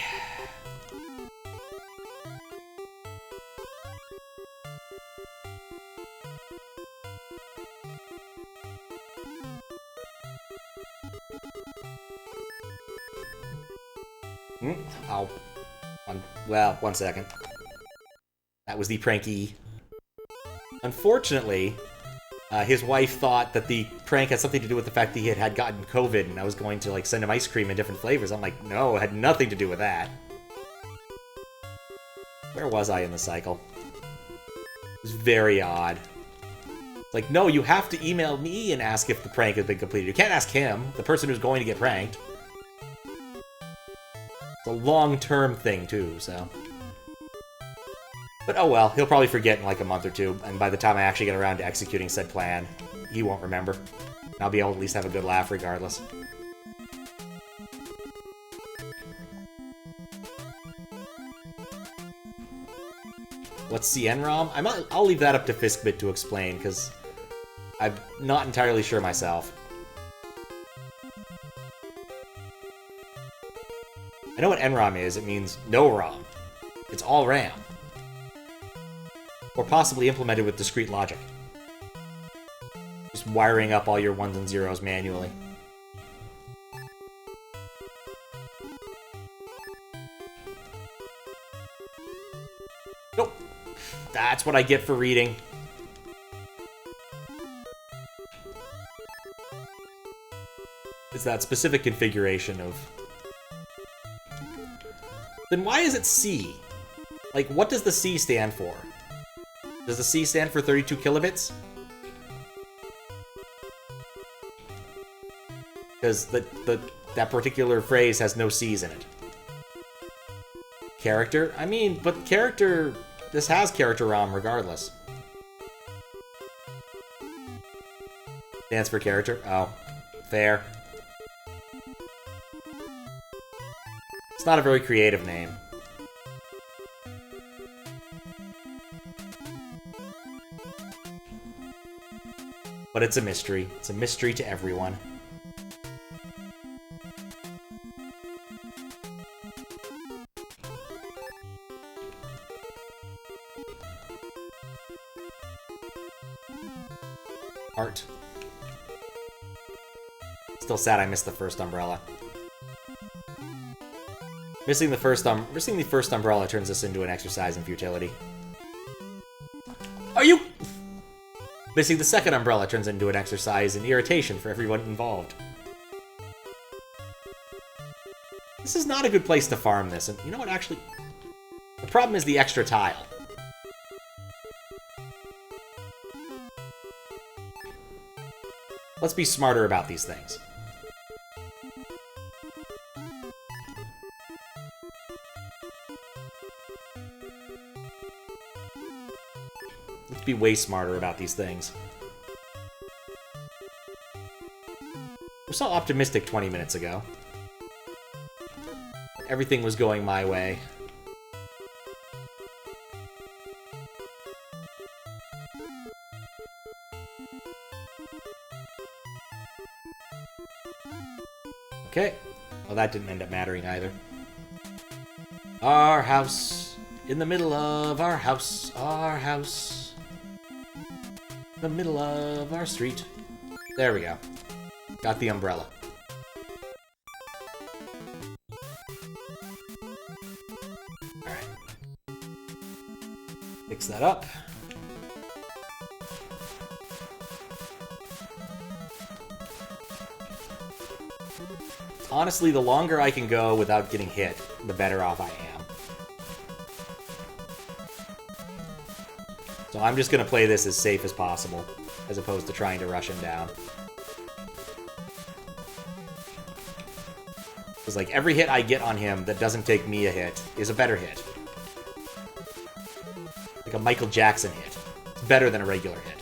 [SPEAKER 1] Oh. Well, 1 second. That was the pranky. Unfortunately, his wife thought that the prank had something to do with the fact that he had gotten COVID and I was going to, like, send him ice cream in different flavors. I'm like, no, it had nothing to do with that. Where was I in the cycle? It was very odd. It's like, no, you have to email me and ask if the prank has been completed. You can't ask him, the person who's going to get pranked. It's a long-term thing, too, so... But oh well, he'll probably forget in like a month or two, and by the time I actually get around to executing said plan, he won't remember. And I'll be able to at least have a good laugh regardless. What's CN-ROM? I'll leave that up to Fiskbit to explain, because I'm not entirely sure myself. I know what NROM is. It means no ROM. It's all RAM. Or possibly implemented with discrete logic. Just wiring up all your ones and zeros manually. Nope. That's what I get for reading. It's that specific configuration of... Then why is it C? Like, what does the C stand for? Does the C stand for 32 kilobits? Because that particular phrase has no C's in it. Character? I mean, but character... This has character ROM regardless. Stands for character? Oh. Fair. It's not a very creative name. But it's a mystery. It's a mystery to everyone. Art. Still sad I missed the first umbrella. Missing the first umbrella turns us into an exercise in futility. Are you... Missing the second umbrella turns into an exercise in irritation for everyone involved. This is not a good place to farm this, and you know what, actually... The problem is the extra tile. Let's be smarter about these things. Let's be way smarter about these things. We're so optimistic 20 minutes ago. Everything was going my way. Okay. Well, that didn't end up mattering either. Our house. In the middle of our house. Our house. In the middle of our street. There we go. Got the umbrella. Alright. Fix that up. Honestly, the longer I can go without getting hit, the better off I am. So I'm just going to play this as safe as possible. as opposed to trying to rush him down. Because, like, every hit I get on him that doesn't take me a hit is a better hit. Like a Michael Jackson hit. It's better than a regular hit.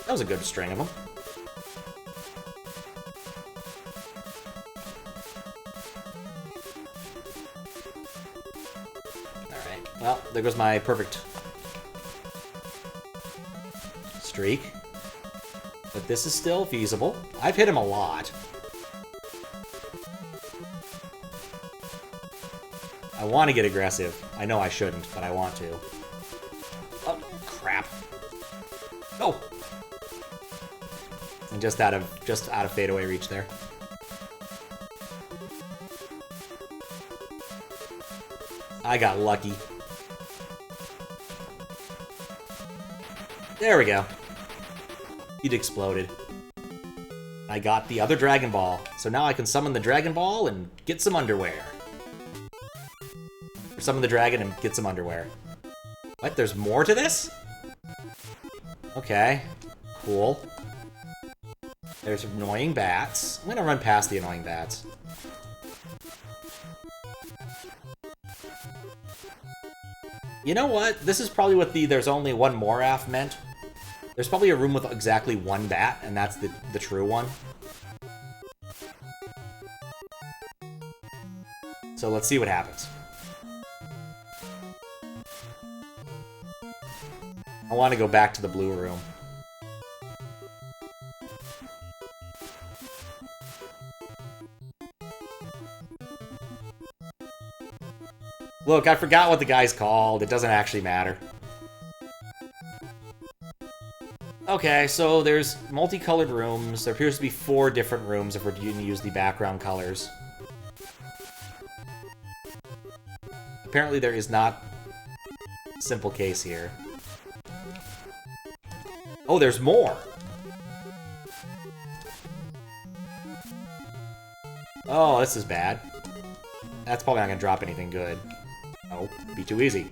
[SPEAKER 1] That was a good string of them. Alright, well, there goes my perfect streak. But this is still feasible. I've hit him a lot. I want to get aggressive. I know I shouldn't, but I want to. Oh, crap. No! And just out of fadeaway reach there. I got lucky. There we go. It exploded. I got the other Dragon Ball, so now I can summon the Dragon Ball and get some underwear. Or summon the dragon and get some underwear. What? There's more to this? Okay. Cool. There's annoying bats. I'm gonna run past the annoying bats. You know what? This is probably what the there's only one more af meant. There's probably a room with exactly one bat, and that's the true one. So let's see what happens. I want to go back to the blue room. Look, I forgot what the guy's called. It doesn't actually matter. Okay, so there's multicolored rooms. There appears to be 4 different rooms if we're going to use the background colors. Apparently there is not a simple case here. Oh, there's more! Oh, this is bad. That's probably not going to drop anything good. Oh, be too easy.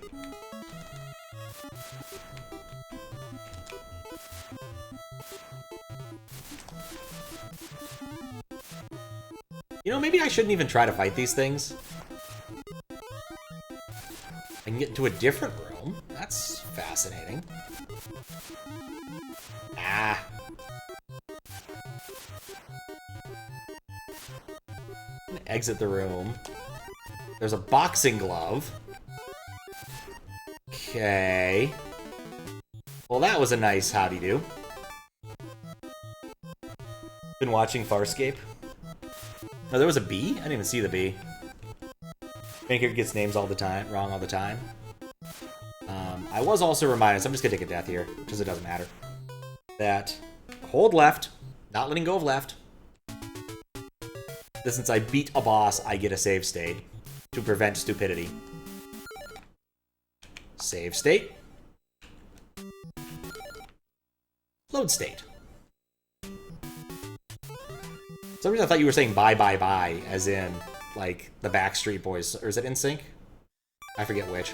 [SPEAKER 1] You know, maybe I shouldn't even try to fight these things. I can get into a different room. That's fascinating. Ah. I'm gonna exit the room. There's a boxing glove. Okay. Well, that was a nice howdy-do. Been watching Farscape. No, there was a bee? I didn't even see the bee. Banker gets names all the time, wrong all the time. I was also reminded, so I'm just gonna take a death here, because it doesn't matter. That hold left, not letting go of left. That since I beat a boss, I get a save state to prevent stupidity. Save state. Load state. For some reason I thought you were saying bye bye bye, as in, like, the Backstreet Boys. Or is it NSYNC? I forget which.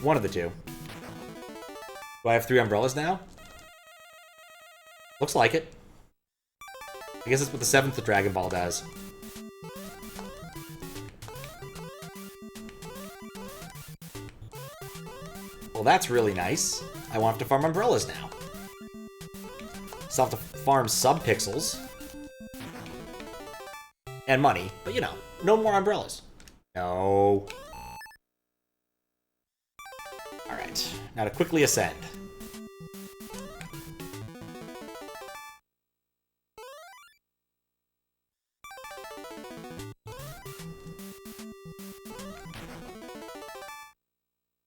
[SPEAKER 1] One of the two. Do I have 3 umbrellas now? Looks like it. I guess that's what the 7th Dragon Ball does. Well, that's really nice. I won't have to farm umbrellas now. Still have to farm sub-pixels. And money, but you know, no more umbrellas. No. Alright, now to quickly ascend.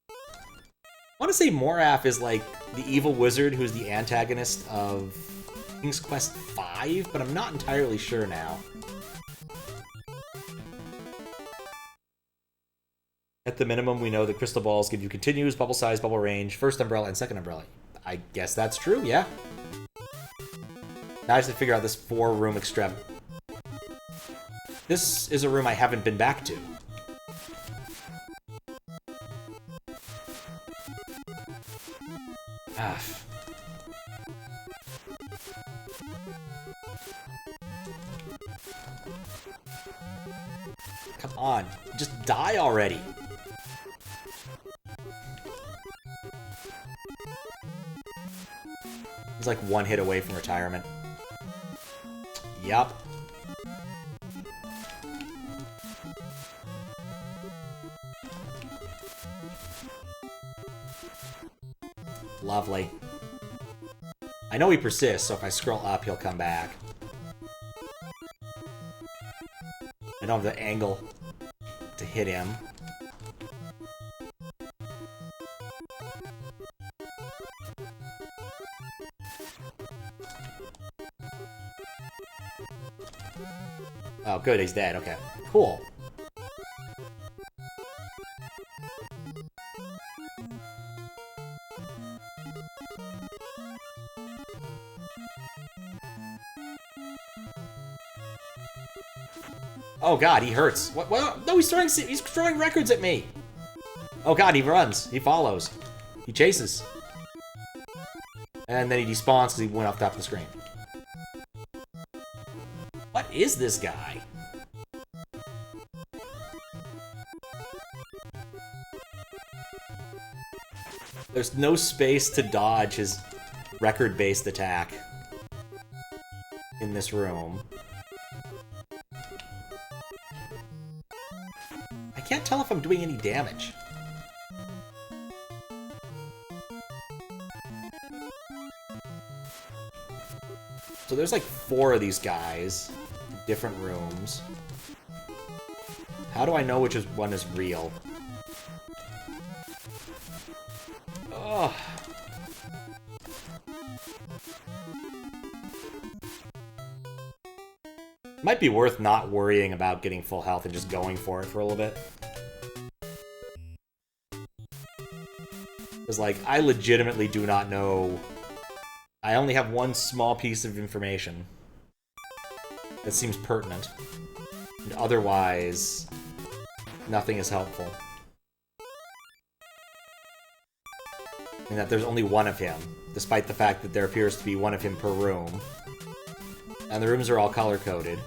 [SPEAKER 1] I want to say Moraph is like the evil wizard who's the antagonist of King's Quest V, but I'm not entirely sure now. At the minimum, we know that crystal balls give you continuous bubble size, bubble range, first umbrella, and second umbrella. I guess that's true, yeah. Now I just have to figure out this 4-room extrem. This is a room I haven't been back to. Come on, just die already. He's like one hit away from retirement. Yup. Lovely. I know he persists, so if I scroll up, he'll come back. I don't have the angle to hit him. Oh, good, he's dead. Okay, cool. Oh god, he hurts. What? No, he's throwing records at me. Oh god, he runs. He follows. He chases. And then he despawns because he went off top of the screen. What is this guy? There's no space to dodge his record-based attack in this room. I can't tell if I'm doing any damage. So there's like 4 of these guys in different rooms. How do I know which one is real? Ugh. Might be worth not worrying about getting full health and just going for it for a little bit. Because, like, I legitimately do not know. I only have one small piece of information that seems pertinent. And otherwise, nothing is helpful. And that there's only one of him, despite the fact that there appears to be one of him per room. And the rooms are all color-coded.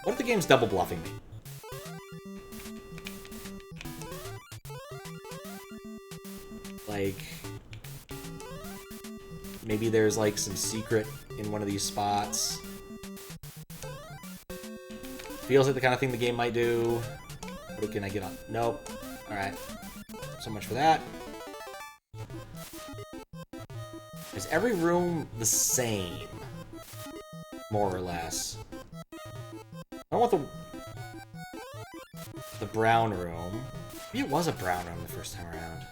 [SPEAKER 1] What if the game's double-bluffing me? Like, maybe there's like some secret in one of these spots. Feels like the kind of thing the game might do. What can I get on? Nope. Alright. So much for that. Is every room the same? More or less. I don't want the brown room. Maybe it was a brown room the first time around.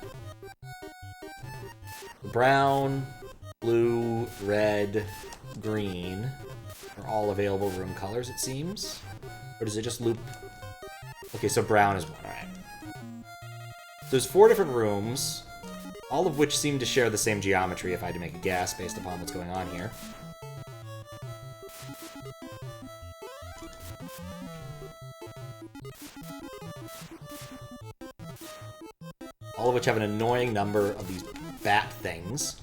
[SPEAKER 1] Brown, blue, red, green are all available room colors, it seems. Or does it just loop? Okay, so brown is one, alright. So there's 4 different rooms, all of which seem to share the same geometry, if I had to make a guess, based upon what's going on here. All of which have an annoying number of these bat things.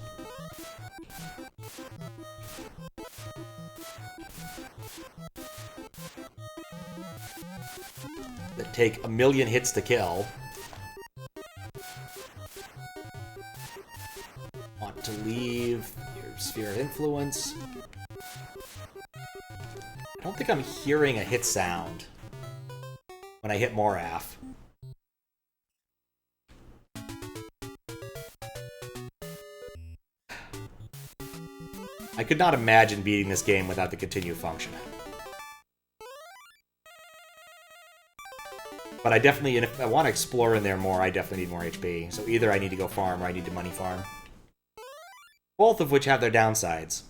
[SPEAKER 1] That take 1,000,000 hits to kill. Want to leave your sphere of influence. I don't think I'm hearing a hit sound when I hit Moraph. I could not imagine beating this game without the continue function. But I definitely, and if I want to explore in there more, I definitely need more HP. So either I need to go farm or I need to money farm. Both of which have their downsides.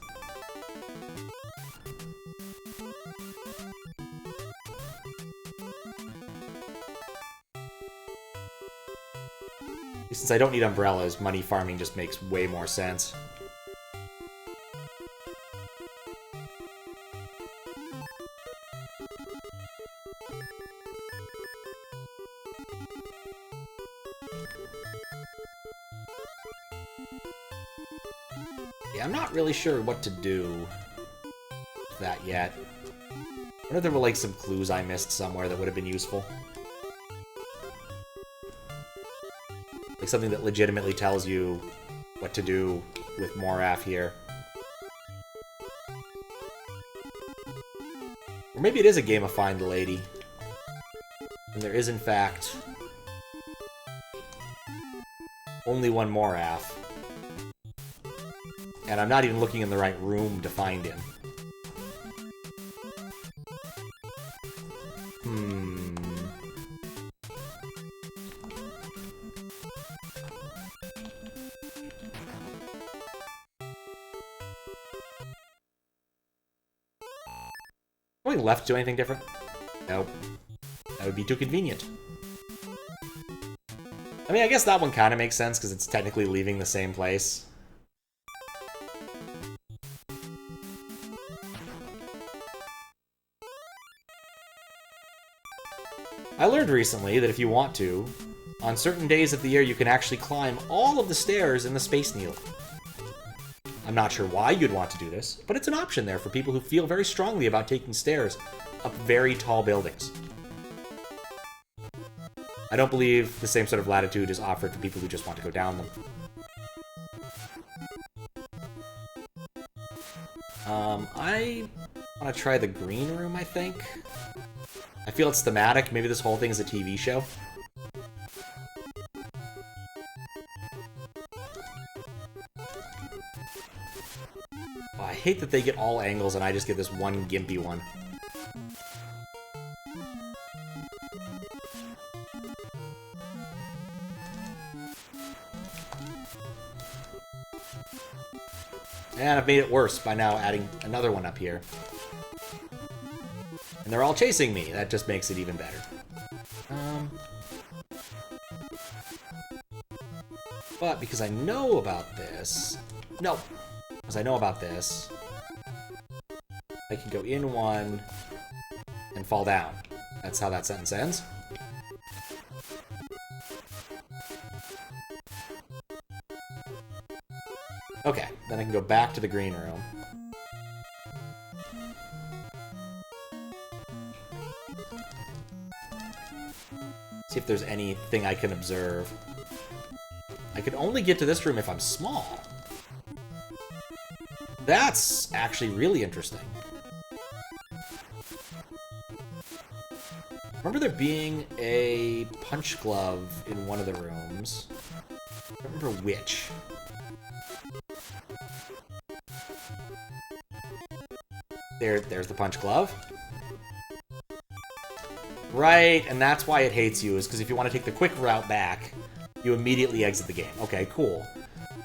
[SPEAKER 1] Since I don't need umbrellas, money farming just makes way more sense. Yeah, I'm not really sure what to do with that yet. I wonder if there were, like, some clues I missed somewhere that would have been useful. Like, something that legitimately tells you what to do with Moraph here. Or maybe it is a game of Find the Lady. And there is, in fact, only one Moraph. And I'm not even looking in the right room to find him. Going left do anything different? Nope. That would be too convenient. I mean, I guess that one kind of makes sense, because it's technically leaving the same place. I learned recently that if you want to, on certain days of the year you can actually climb all of the stairs in the Space Needle. I'm not sure why you'd want to do this, but it's an option there for people who feel very strongly about taking stairs up very tall buildings. I don't believe the same sort of latitude is offered for people who just want to go down them. I want to try the green room, I think. I feel it's thematic. Maybe this whole thing is a TV show. Oh, I hate that they get all angles and I just get this one gimpy one. And I've made it worse by now adding another one up here. And they're all chasing me. That just makes it even better. But because I know about this... No! Because I know about this, I can go in one and fall down. That's how that sentence ends. Okay, then I can go back to the green room. See if there's anything I can observe. I can only get to this room if I'm small. That's actually really interesting. Remember there being a punch glove in one of the rooms. I don't remember which. There's the punch glove. Right, and that's why it hates you, is because if you want to take the quick route back, you immediately exit the game. Okay, cool.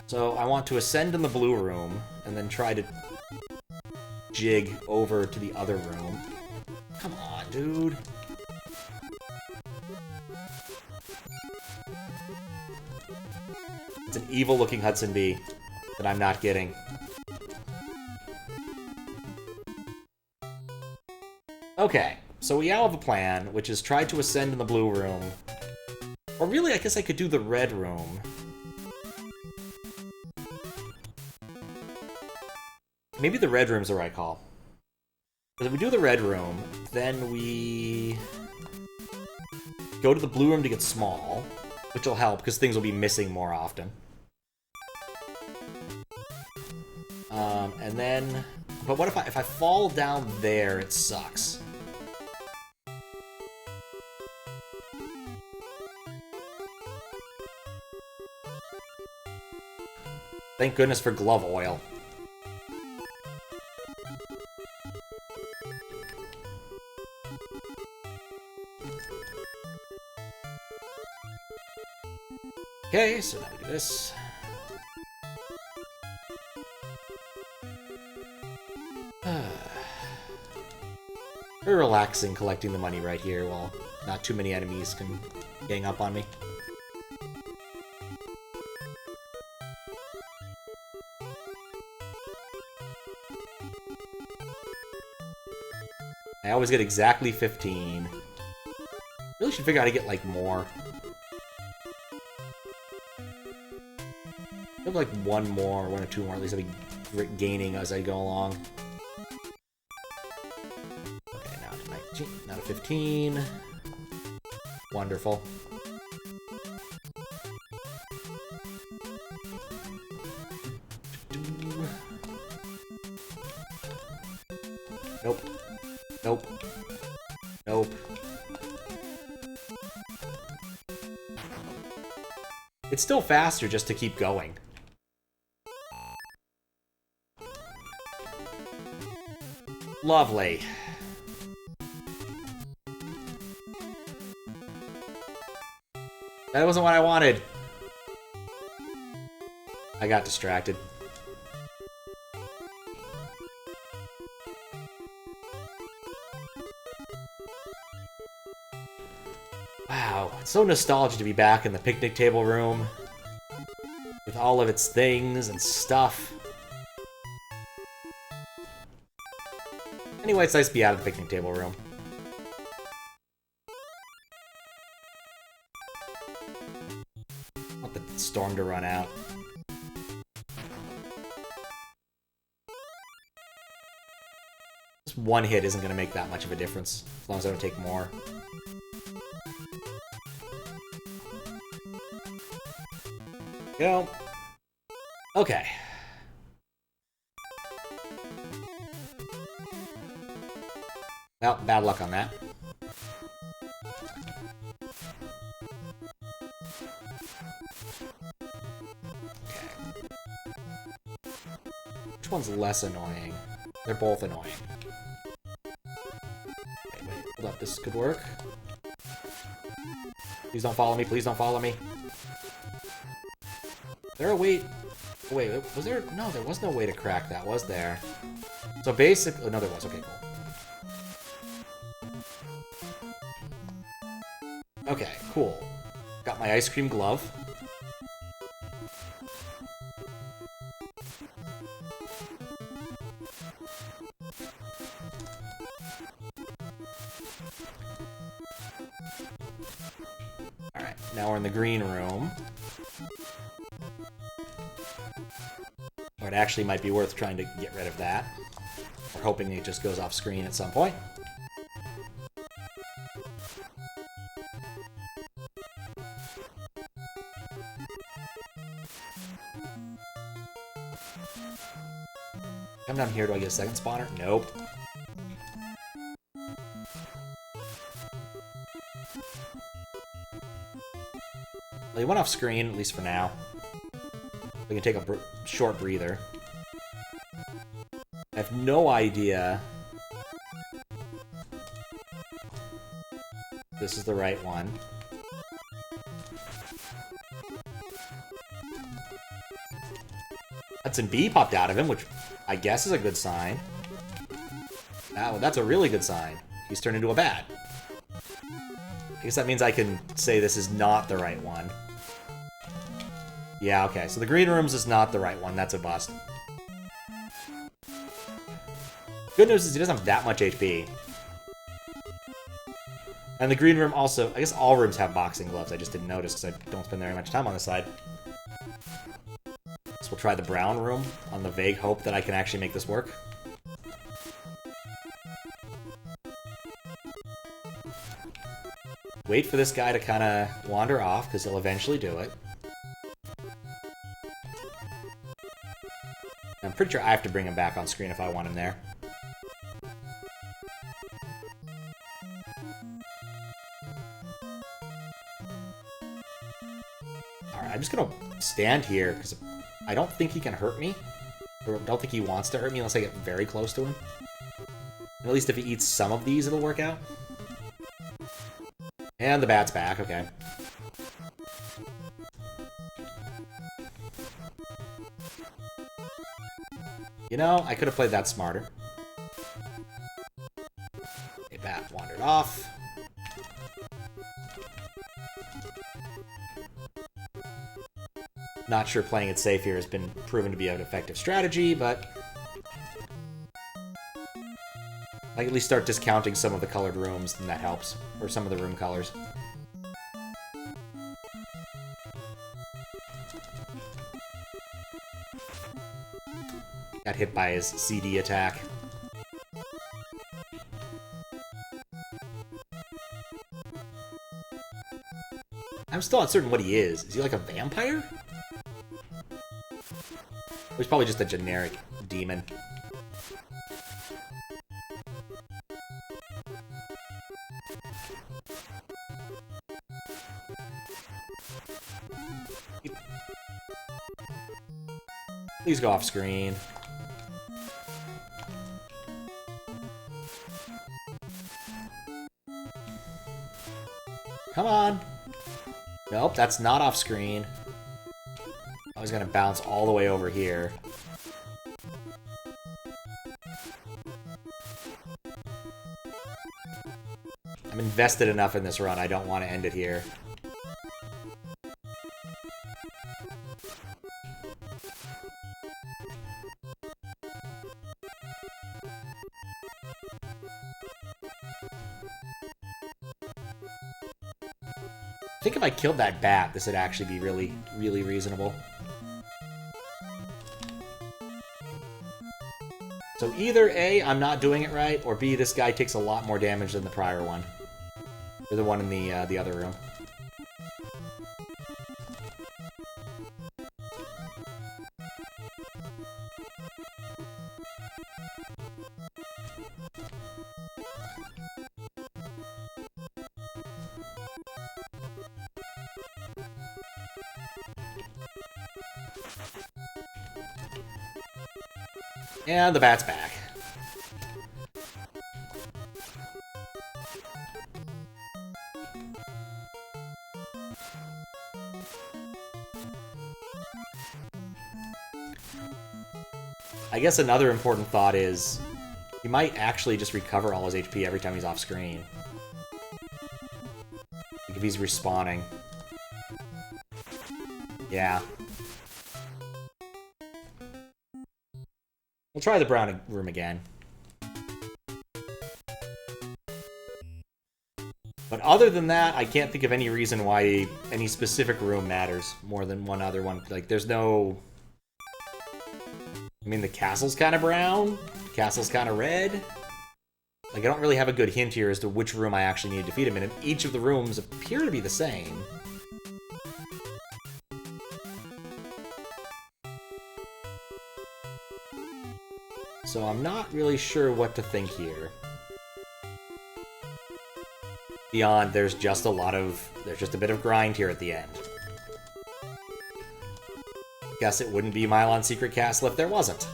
[SPEAKER 1] So I want to ascend in the blue room, and then try to jig over to the other room. Come on, dude. It's an evil-looking Hudson Bee that I'm not getting. Okay, so we now have a plan, which is try to ascend in the blue room. Or really, I guess I could do the red room. Maybe the red room's the right call. Because if we do the red room, then we go to the blue room to get small, which will help, because things will be missing more often. And then... But what if I fall down there, it sucks. Thank goodness for glove oil. Okay, so now we do this. Very relaxing collecting the money right here while not too many enemies can gang up on me. I always get exactly 15. Really should figure out how to get, like, more. I have like one or two more at least I'll be gaining as I go along. Okay, now to 19, now to 15. Wonderful. Nope. Nope. Nope. It's still faster just to keep going. Lovely. That wasn't what I wanted. I got distracted. Wow, it's so nostalgic to be back in the picnic table room with all of its things and stuff. Anyway, it's nice to be out of the picnic table room. Want the storm to run out. Just one hit isn't going to make that much of a difference, as long as I don't take more. Go. Okay. Well, bad luck on that. Okay. Which one's less annoying? They're both annoying. Okay, wait, hold up, this could work. Please don't follow me, please don't follow me. Is there a way... Wait, was there... No, there was no way to crack that, was there? So basically... Oh, no, there was. Okay, cool. Okay, cool. Got my ice cream glove. Alright, now we're in the green room. Or it actually might be worth trying to get rid of that. Or hoping it just goes off screen at some point. Come down here, do I get a second spawner? Nope. Well, he went off screen, at least for now. We can take a short breather. I have no idea this is the right one. Hudson B popped out of him, which I guess is a good sign. Well, that's a really good sign. He's turned into a bat. I guess that means I can say this is not the right one. Yeah, okay, so the green rooms is not the right one. That's a bust. Good news is he doesn't have that much HP. And the green room also... I guess all rooms have boxing gloves. I just didn't notice because I don't spend very much time on this side. So we'll try the brown room on the vague hope that I can actually make this work. Wait for this guy to kind of wander off, because he'll eventually do it. I'm pretty sure I have to bring him back on screen if I want him there. Alright, I'm just gonna stand here, because I don't think he can hurt me. Or I don't think he wants to hurt me unless I get very close to him. And at least if he eats some of these, it'll work out. And the bat's back, okay. You know, I could have played that smarter. A bat wandered off. Not sure playing it safe here has been proven to be an effective strategy, but I can at least start discounting some of the colored rooms, and that helps. Or some of the room colors. Got hit by his CD attack. I'm still not certain what he is. Is he like a vampire? He's probably just a generic demon. Please go off screen. Come on. Nope, that's not off screen. I was gonna bounce all the way over here. I'm invested enough in this run, I don't want to end it here. I think if I killed that bat, this would actually be really, really reasonable. So either A, I'm not doing it right, or B, this guy takes a lot more damage than the prior one. Or the one in the other room. And the bat's back. I guess another important thought is he might actually just recover all his HP every time he's off screen. Like if he's respawning. Yeah. We'll try the brown room again. But other than that, I can't think of any reason why any specific room matters more than one other one. Like, there's no... I mean, the castle's kind of brown, the castle's kind of red. Like, I don't really have a good hint here as to which room I actually need to defeat him in, and each of the rooms appear to be the same. So I'm not really sure what to think here. Beyond, there's just a bit of grind here at the end. Guess it wouldn't be Milon's Secret Castle if there wasn't.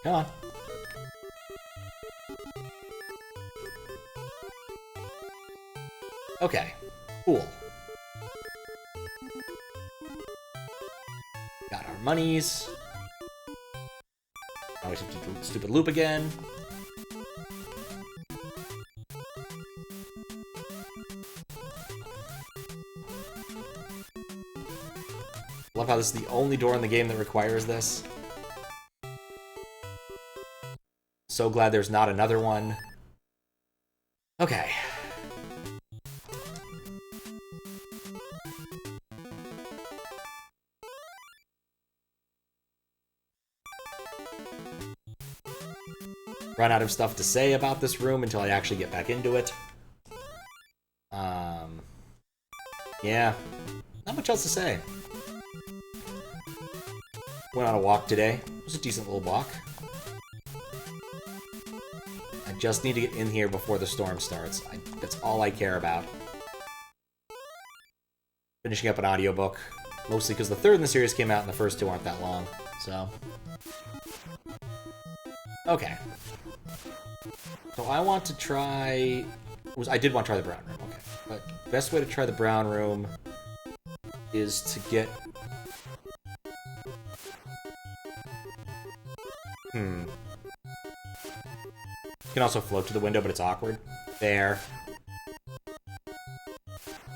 [SPEAKER 1] Come on. Okay, cool. Got our monies. Now we have to do the stupid loop again. Love how this is the only door in the game that requires this. So glad there's not another one. Okay. Run out of stuff to say about this room until I actually get back into it. Yeah. Not much else to say. Went on a walk today. It was a decent little walk. I just need to get in here before the storm starts. That's all I care about. Finishing up an audiobook. Mostly because the third in the series came out and the first two aren't that long. So... okay. So I want to try... I did want to try the brown room, okay. But best way to try the brown room is to get... You can also float to the window, but it's awkward. There.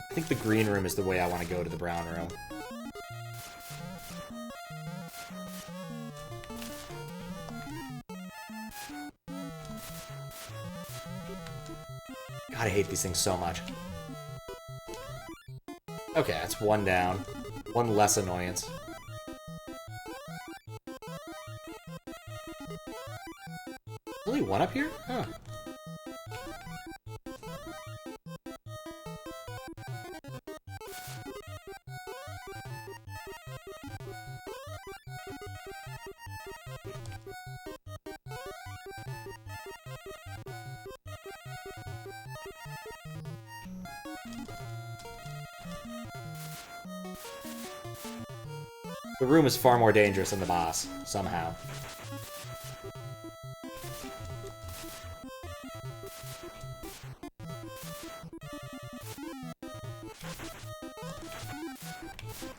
[SPEAKER 1] I think the green room is the way I want to go to the brown room. God, I hate these things so much. Okay, that's one down. One less annoyance. Only one up here? Huh. The room is far more dangerous than the boss, somehow.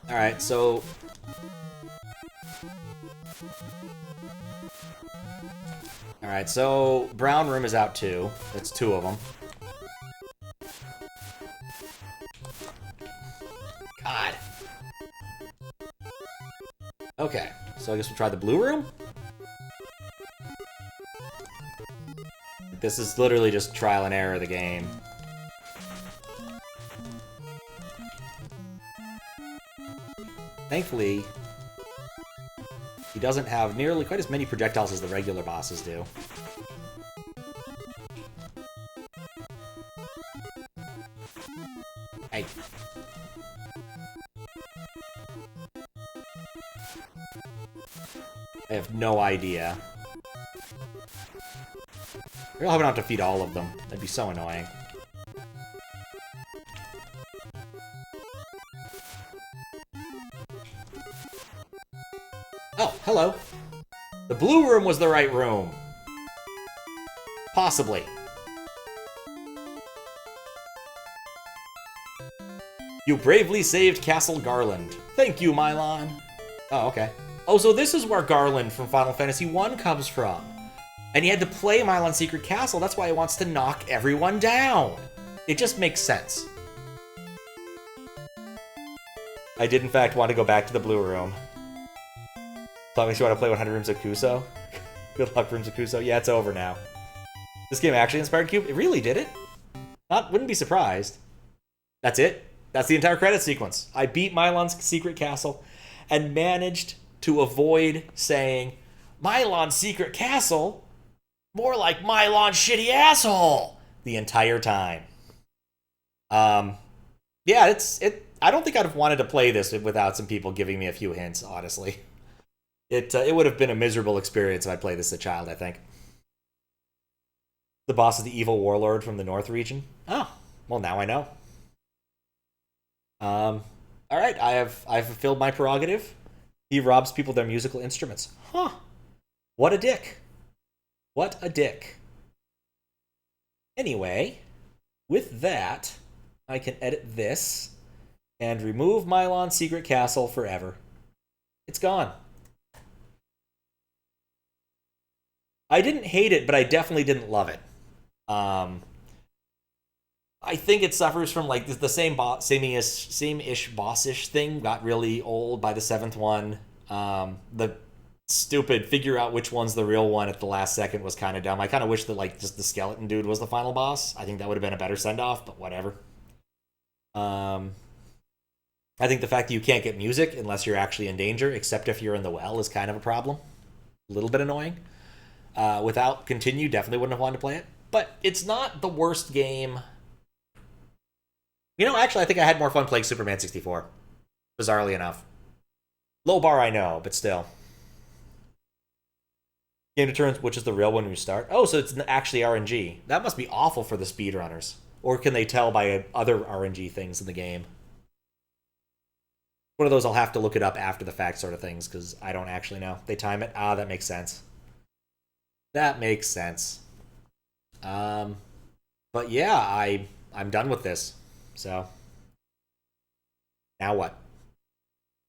[SPEAKER 1] Alright, so... Alright, so brown room is out too. That's two of them. God. Okay, so I guess we'll try the blue room? This is literally just trial and error of the game. Thankfully, he doesn't have nearly quite as many projectiles as the regular bosses do. Hey. I have no idea. I really hope I don't have to feed all of them. That'd be so annoying. Oh, hello. The blue room was the right room. Possibly. You bravely saved Castle Garland. Thank you, Milon. Oh, okay. Oh, so this is where Garland from Final Fantasy I comes from. And he had to play Milon's Secret Castle, that's why he wants to knock everyone down. It just makes sense. I did, in fact, want to go back to the blue room. Thought makes you want to play 100 Rooms of Kuso. Good luck, Rooms of Kuso. Yeah, it's over now. This game actually inspired Cube? It really did it? Wouldn't be surprised. That's it. That's the entire credit sequence. I beat Milon's Secret Castle and managed to avoid saying, Milon's Secret Castle? More like Milon's shitty asshole! The entire time. Yeah, I don't think I'd have wanted to play this without some people giving me a few hints, honestly. It would have been a miserable experience if I played this as a child, I think. The boss is the evil warlord from the North region. Oh, well, now I know. Alright, I've fulfilled my prerogative. He robs people their musical instruments. Huh. What a dick. What a dick. Anyway, with that, I can edit this and remove Milon's Secret Castle forever. It's gone. I didn't hate it, but I definitely didn't love it. I think it suffers from like the same-ish boss-ish thing. Got really old by the 7th one. The stupid figure out which one's the real one at the last second was kind of dumb. I kind of wish that like just the skeleton dude was the final boss. I think that would have been a better send-off, but whatever. I think the fact that you can't get music unless you're actually in danger, except if you're in the well, is kind of a problem. A little bit annoying. Without Continue, definitely wouldn't have wanted to play it. But it's not the worst game. You know, actually, I think I had more fun playing Superman 64. Bizarrely enough. Low bar, I know, but still. Game determines which is the real one when you start. Oh, so it's actually RNG. That must be awful for the speedrunners. Or can they tell by other RNG things in the game? One of those I'll have to look it up after the fact sort of things, because I don't actually know. They time it? Ah, that makes sense. That makes sense. But yeah, I'm done with this. So, now what?